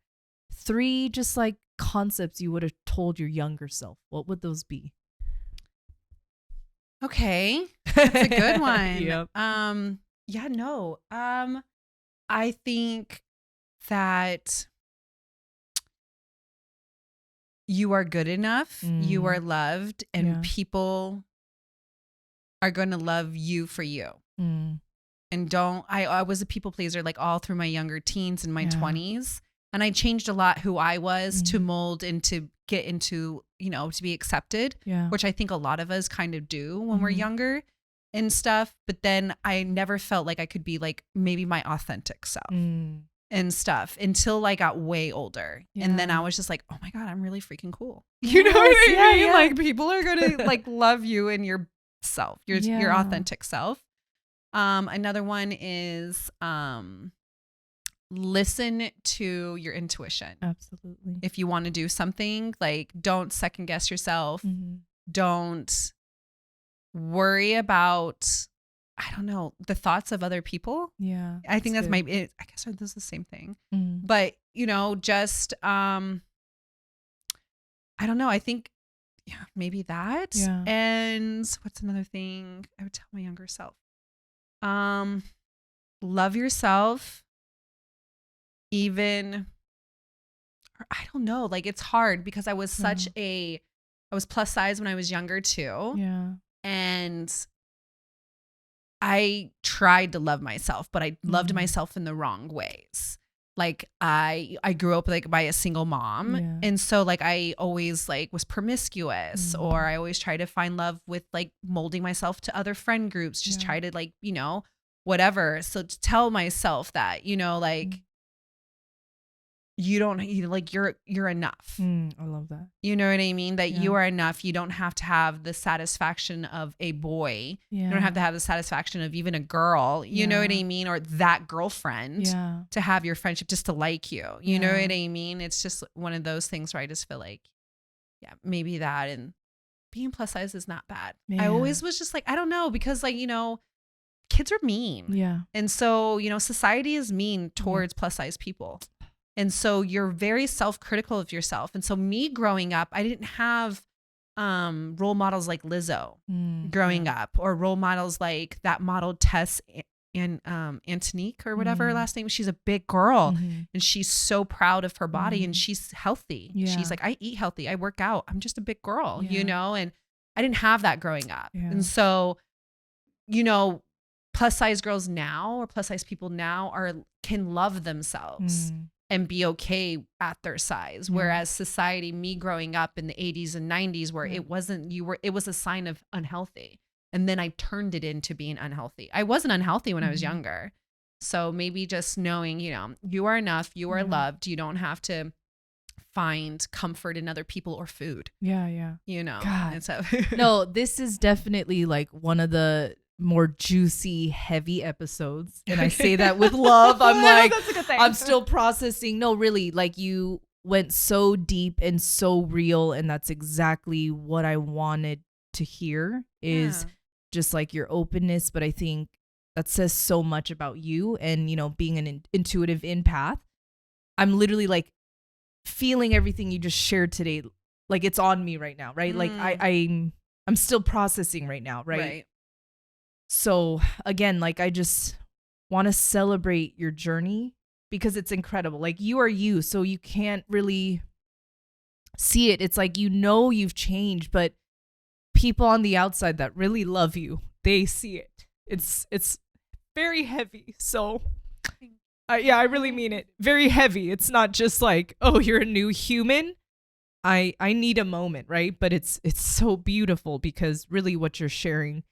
3 just like concepts you would have told your younger self, what would those be? Okay. That's a good one. Yep. I think that you are good enough, you are loved, and people are going to love you for you. And I was a people pleaser like all through my younger teens and my 20s. And I changed a lot who I was to mold and to get into, you know, to be accepted, which I think a lot of us kind of do when we're younger and stuff. But then I never felt like I could be like maybe my authentic self. And stuff until I got way older. And then I was just like, oh my God, I'm really freaking cool. You know what I mean? Like people are going to like love you in your self, your authentic self. Another one is listen to your intuition. Absolutely. If you want to do something, like don't second guess yourself. Don't worry about, I don't know, the thoughts of other people. Yeah. I think that's I guess this is the same thing. But, you know, just, I don't know. I think, maybe that. Yeah. And what's another thing I would tell my younger self? Love yourself. Even, I don't know, like it's hard because I was I was plus size when I was younger too. Yeah. And I tried to love myself, but I loved myself in the wrong ways. Like I grew up like by a single mom. Yeah. And so like I always like was promiscuous or I always tried to find love with like molding myself to other friend groups, just try to like, you know, whatever. So to tell myself that, you know, like you're enough. I love that. You know what I mean? That Yeah. you are enough. You don't have to have the satisfaction of a boy. Yeah. You don't have to have the satisfaction of even a girl. You know what I mean? Or that girlfriend Yeah. to have your friendship just to like you. You know Yeah. what I mean? It's just one of those things where I just feel like, yeah, maybe that, and being plus size is not bad. I always was just like, I don't know, because like, kids are mean. Yeah. And so, society is mean towards plus size people. And so you're very self-critical of yourself. And so me growing up, I didn't have role models like Lizzo growing up, or role models like that model Tess and Antonique or whatever her last name. She's a big girl and she's so proud of her body and she's healthy. Yeah. She's like, I eat healthy. I work out. I'm just a big girl, and I didn't have that growing up. Yeah. And so, plus size girls now, or plus size people now, can love themselves and be okay at their size. Whereas society, me growing up in the 80s and 90s, where it wasn't, it was a sign of unhealthy. And then I turned it into being unhealthy. I wasn't unhealthy when I was younger. So maybe just knowing, you are enough, you are loved. You don't have to find comfort in other people or food. Yeah. God. And so No, this is definitely like one of the more juicy, heavy episodes. And I say that with love. I'm like, that's a good thing. I'm still processing. No, really, like you went so deep and so real. And that's exactly what I wanted to hear, is just like your openness. But I think that says so much about you and, being an intuitive empath. I'm literally like feeling everything you just shared today. Like it's on me right now, right? Like I'm still processing right now, right? So again, like I just want to celebrate your journey because it's incredible. Like you are you, so you can't really see it. It's like, you've changed, but people on the outside that really love you, they see it. It's very heavy. So I really mean it. Very heavy. It's not just like, oh, you're a new human. I need a moment, right? But it's so beautiful because really what you're sharing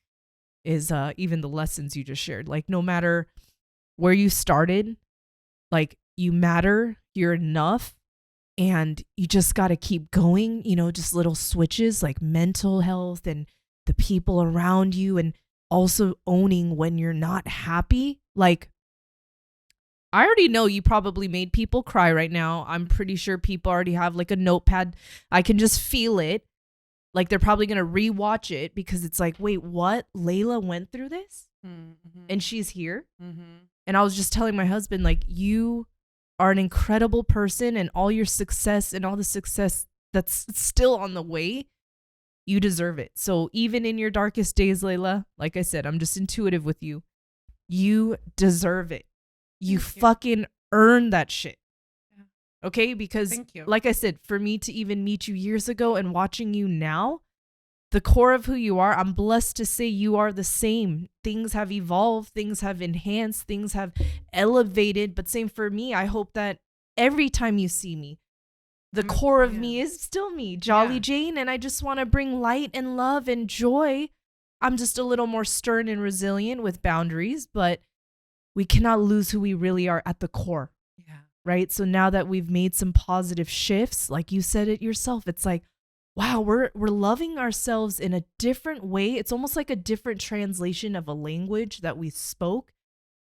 is even the lessons you just shared. Like no matter where you started, like you matter, you're enough, and you just got to keep going, just little switches like mental health and the people around you, and also owning when you're not happy. Like I already know you probably made people cry right now. I'm pretty sure people already have like a notepad. I can just feel it. Like they're probably going to rewatch it because it's like, wait, what? Leila went through this and she's here. And I was just telling my husband, like, you are an incredible person, and all your success and all the success that's still on the way, you deserve it. So even in your darkest days, Leila, like I said, I'm just intuitive with you. You deserve it. You fucking earn that shit. Okay, because like I said, for me to even meet you years ago and watching you now, the core of who you are, I'm blessed to say you are the same. Things have evolved, things have enhanced, things have elevated. But same for me. I hope that every time you see me, the core of me is still me, Jolly Jane. And I just want to bring light and love and joy. I'm just a little more stern and resilient with boundaries, but we cannot lose who we really are at the core. Right. So now that we've made some positive shifts, like you said it yourself, it's like, wow, we're loving ourselves in a different way. It's almost like a different translation of a language that we spoke.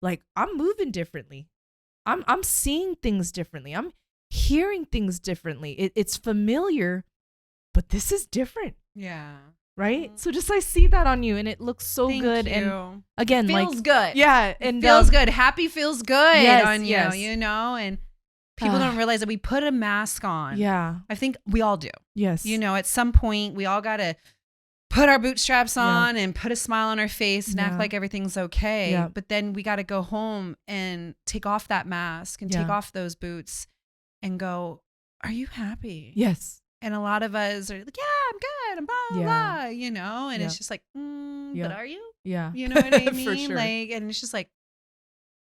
Like I'm moving differently. I'm seeing things differently. I'm hearing things differently. It's familiar, but this is different. Yeah. Right. So just I see that on you, and it looks so good. You. And again, feels good. Yeah. And feels good. Happy feels good on you, yes. And people don't realize that we put a mask on. Yeah. I think we all do. Yes. At some point we all got to put our bootstraps on and put a smile on our face and act like everything's okay. Yeah. But then we got to go home and take off that mask and take off those boots and go, are you happy? Yes. And a lot of us are like, yeah, I'm good. And blah, blah, and it's just like, but are you? Yeah. You know what I mean? For sure. Like, and it's just like,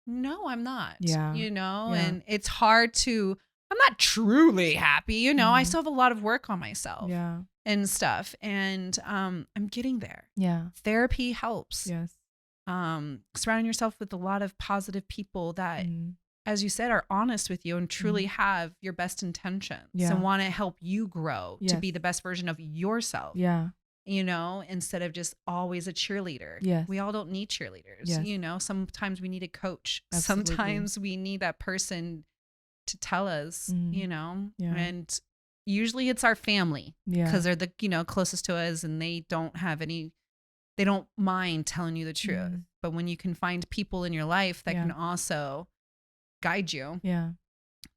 no, I'm not, Yeah. and it's hard I'm not truly happy, I still have a lot of work on myself and stuff. And, I'm getting there. Yeah. Therapy helps. Yes. Surrounding yourself with a lot of positive people that as you said, are honest with you and truly have your best intentions and want to help you grow to be the best version of yourself. Yeah. You know, instead of just always a cheerleader. Yes. We all don't need cheerleaders. Yes. You know, sometimes we need a coach. Absolutely. Sometimes we need that person to tell us, you know, and usually it's our family because they're the, you know, closest to us, and they don't mind telling you the truth. But when you can find people in your life that can also guide you,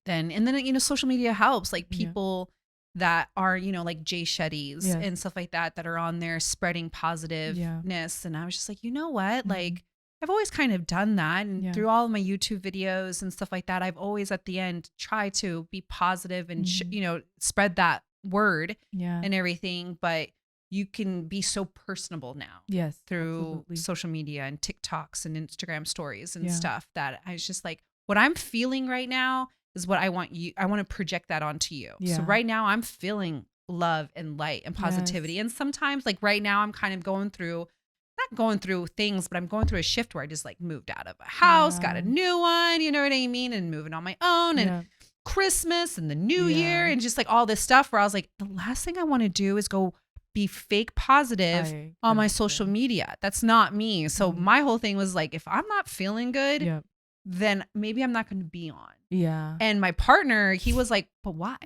then, you know, social media helps, like people that are, you know, like Jay Shetty's and stuff like that are on there spreading positiveness. And I was just like, you know what? Like, I've always kind of done that. And through all of my YouTube videos and stuff like that, I've always at the end tried to be positive and, you know, spread that word and everything. But you can be so personable now through social media and TikToks and Instagram stories and stuff, that I was just like, what I'm feeling right now is what I want to project that onto you. So right now I'm feeling love and light and positivity. And sometimes, like right now, I'm kind of not going through things, but I'm going through a shift where I just like moved out of a house, got a new one, you know what I mean? And moving on my own and Christmas and the new year and just like all this stuff where I was like, the last thing I want to do is go be fake positive on my social media. That's not me. So my whole thing was like, if I'm not feeling good, then maybe I'm not going to be on. Yeah. And my partner, he was like, but why?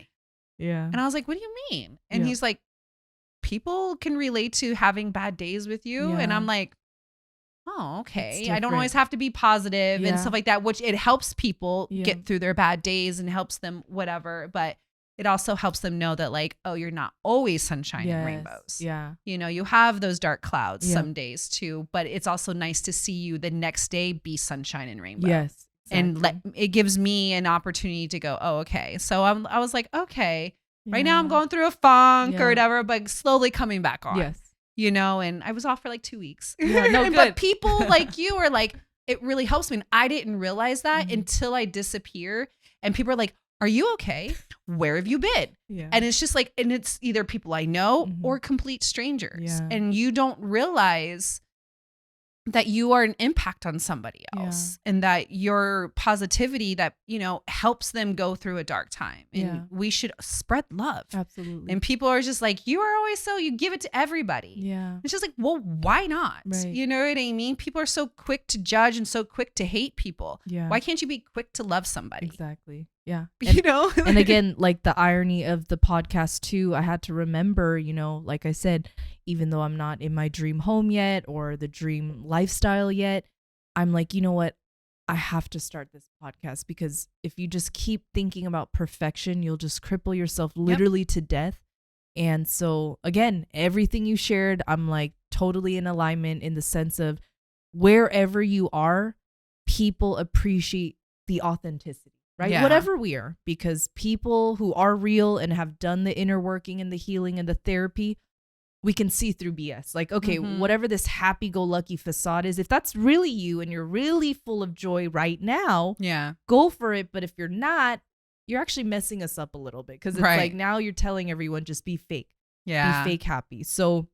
Yeah. And I was like, what do you mean? And he's like, people can relate to having bad days with you. And I'm like, oh, okay. I don't always have to be positive and stuff like that, which it helps people get through their bad days and helps them whatever. But it also helps them know that like, oh, you're not always sunshine and rainbows. Yeah. You know, you have those dark clouds some days too, but it's also nice to see you the next day be sunshine and rainbow. Yes. Exactly. And it gives me an opportunity to go, oh, okay. So I was like, okay, right now I'm going through a funk or whatever, but slowly coming back on. Yes. You know, and I was off for like 2 weeks. Yeah, no, good. But people like you are like, it really helps me. And I didn't realize that until I disappear. And people are like, are you okay? Where have you been? Yeah. And it's just like, and it's either people I know or complete strangers. Yeah. And you don't realize that you are an impact on somebody else and that your positivity that, you know, helps them go through a dark time. And we should spread love. Absolutely. And people are just like, you are always so, you give it to everybody. Yeah. It's just like, well, why not? Right. You know what I mean? People are so quick to judge and so quick to hate people. Yeah. Why can't you be quick to love somebody? Exactly. Yeah. And, you know? And again, like the irony of the podcast too, I had to remember, you know, like I said, even though I'm not in my dream home yet or the dream lifestyle yet, I'm like, you know what? I have to start this podcast because if you just keep thinking about perfection, you'll just cripple yourself literally to death. And so again, everything you shared, I'm like totally in alignment in the sense of wherever you are, people appreciate the authenticity. Right? Yeah. Whatever we are, because people who are real and have done the inner working and the healing and the therapy, we can see through BS. Like, okay, whatever this happy-go-lucky facade is, if that's really you and you're really full of joy right now, go for it. But if you're not, you're actually messing us up a little bit because it's like now you're telling everyone just be fake. Yeah. Be fake happy. So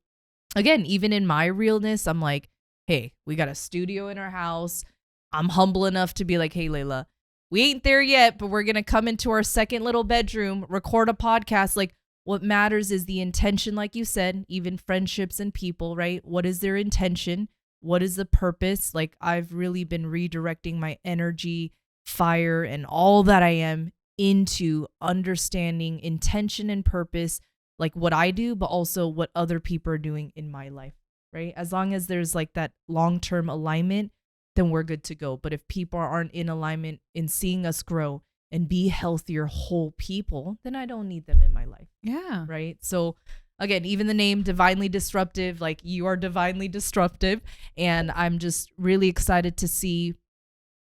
again, even in my realness, I'm like, hey, we got a studio in our house. I'm humble enough to be like, hey, Leila, we ain't there yet, but we're going to come into our second little bedroom, record a podcast. Like what matters is the intention, like you said, even friendships and people, right? What is their intention? What is the purpose? Like I've really been redirecting my energy, fire, and all that I am into understanding intention and purpose, like what I do, but also what other people are doing in my life, right? As long as there's like that long-term alignment, then we're good to go. But if people aren't in alignment in seeing us grow and be healthier whole people, then I don't need them in my life. Yeah. Right. So again, even the name Divinely Disruptive, like you are divinely disruptive. And I'm just really excited to see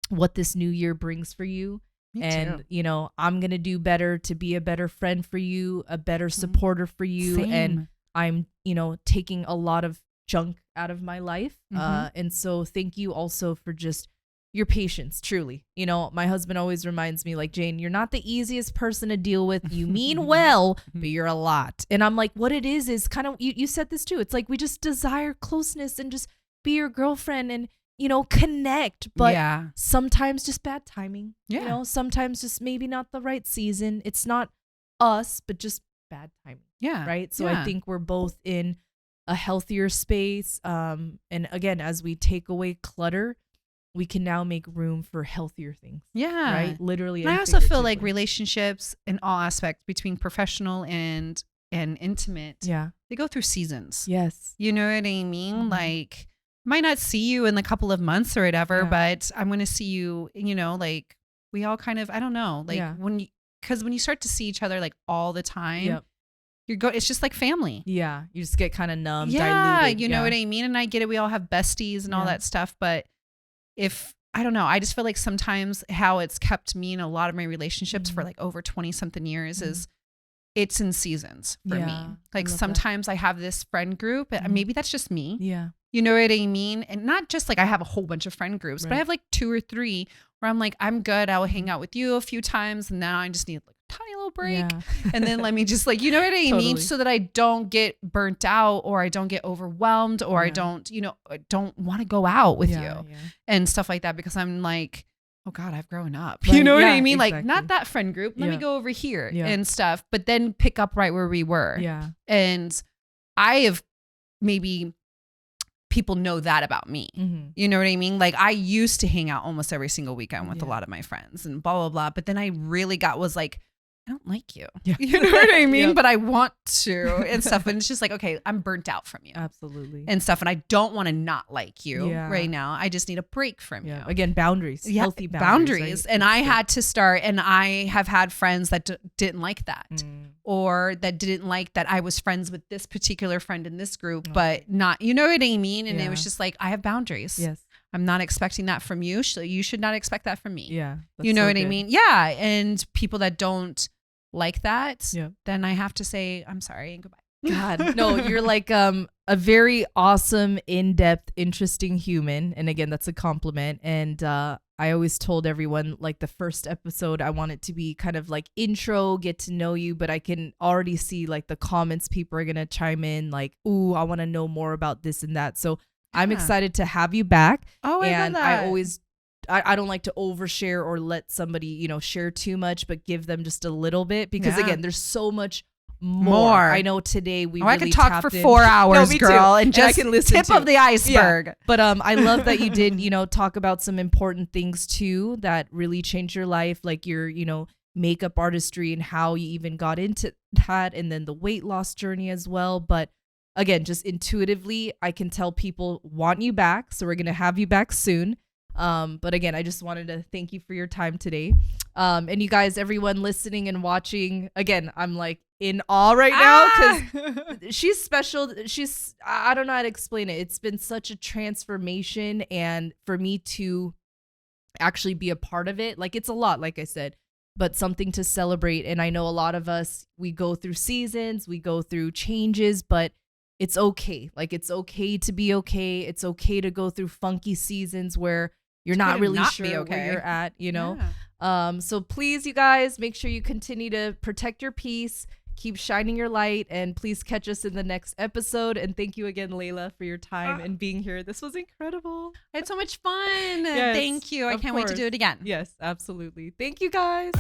what this new year brings for you. Me and, too. You know, I'm going to do better to be a better friend for you, a better supporter for you. Same. And I'm, you know, taking a lot of junk out of my life. And so thank you also for just your patience, truly. You know, my husband always reminds me like, Jane, you're not the easiest person to deal with. You mean well, but you're a lot. And I'm like, what it is kind of, you said this too. It's like, we just desire closeness and just be your girlfriend. And, connect, but sometimes just bad timing. Sometimes just maybe not the right season. It's not us, but just bad timing. Right. So I think we're both in a healthier space. And again, as we take away clutter, we can now make room for healthier things. Right. Literally. And I also feel like relationships in all aspects between professional and intimate. They go through seasons. Yes. You know what I mean? Like, I might not see you in a couple of months or whatever, but I'm going to see you, like we all kind of, I don't know, like because when you start to see each other like all the time, it's just like family. Yeah. You just get kind of numb. Diluted. You know what I mean? And I get it. We all have besties and all that stuff. But I don't know, I just feel like sometimes how it's kept me in a lot of my relationships for like over 20 something years is it's in seasons for me. Like sometimes I have this friend group, and maybe that's just me. You know what I mean? And not just like I have a whole bunch of friend groups, but I have like 2 or 3 where I'm like, I'm good. I will hang out with you a few times. And now I just need like a tiny little break. And then let me just like, you know what I mean? So that I don't get burnt out or I don't get overwhelmed or I don't, I don't want to go out with you and stuff like that, because I'm like, oh God, I've grown up. You know what I mean? Exactly. Like not that friend group. Let me go over here and stuff, but then pick up right where we were. And I have maybe people know that about me. You know what I mean? Like I used to hang out almost every single weekend with a lot of my friends and blah, blah, blah. But then I really was like, I don't like you. You know what I mean? But I want to and stuff. And it's just like, okay, I'm burnt out from you. Absolutely. And stuff. And I don't want to not like you right now. I just need a break from you. Again, boundaries. Healthy boundaries. Right? And I had to start, and I have had friends that didn't like that. Or that didn't like that I was friends with this particular friend in this group, but not, you know what I mean? And it was just like, I have boundaries. Yes. I'm not expecting that from you. So you should not expect that from me. Yeah. You know what I mean? Yeah. And people that don't like that, then I have to say, I'm sorry and goodbye. God, no, you're like a very awesome, in-depth, interesting human. And again, that's a compliment. And I always told everyone, like the first episode, I want it to be kind of like intro, get to know you. But I can already see like the comments people are going to chime in like, ooh, I want to know more about this and that. So I'm excited to have you back. Oh, and I love that. I don't like to overshare or let somebody, share too much, but give them just a little bit because again, there's so much more. I know today we really I could talk for 4 hours, girl, and just I can listen tip of the iceberg. Yeah. But I love that you did, talk about some important things too that really changed your life, like your, makeup artistry and how you even got into that, and then the weight loss journey as well. But again, just intuitively, I can tell people want you back, so we're gonna have you back soon. But again, I just wanted to thank you for your time today. And you guys, everyone listening and watching, again, I'm like in awe right now because she's special. I don't know how to explain it. It's been such a transformation, and for me to actually be a part of it, like it's a lot, like I said, but something to celebrate. And I know a lot of us, we go through seasons, we go through changes, but it's okay. Like it's okay to be okay. It's okay to go through funky seasons where you're not really sure where you're at, So please, you guys, make sure you continue to protect your peace, keep shining your light, and please catch us in the next episode. And thank you again, Leila, for your time and being here. This was incredible. I had so much fun. Yes, thank you. I can't wait to do it again. Yes, absolutely. Thank you, guys.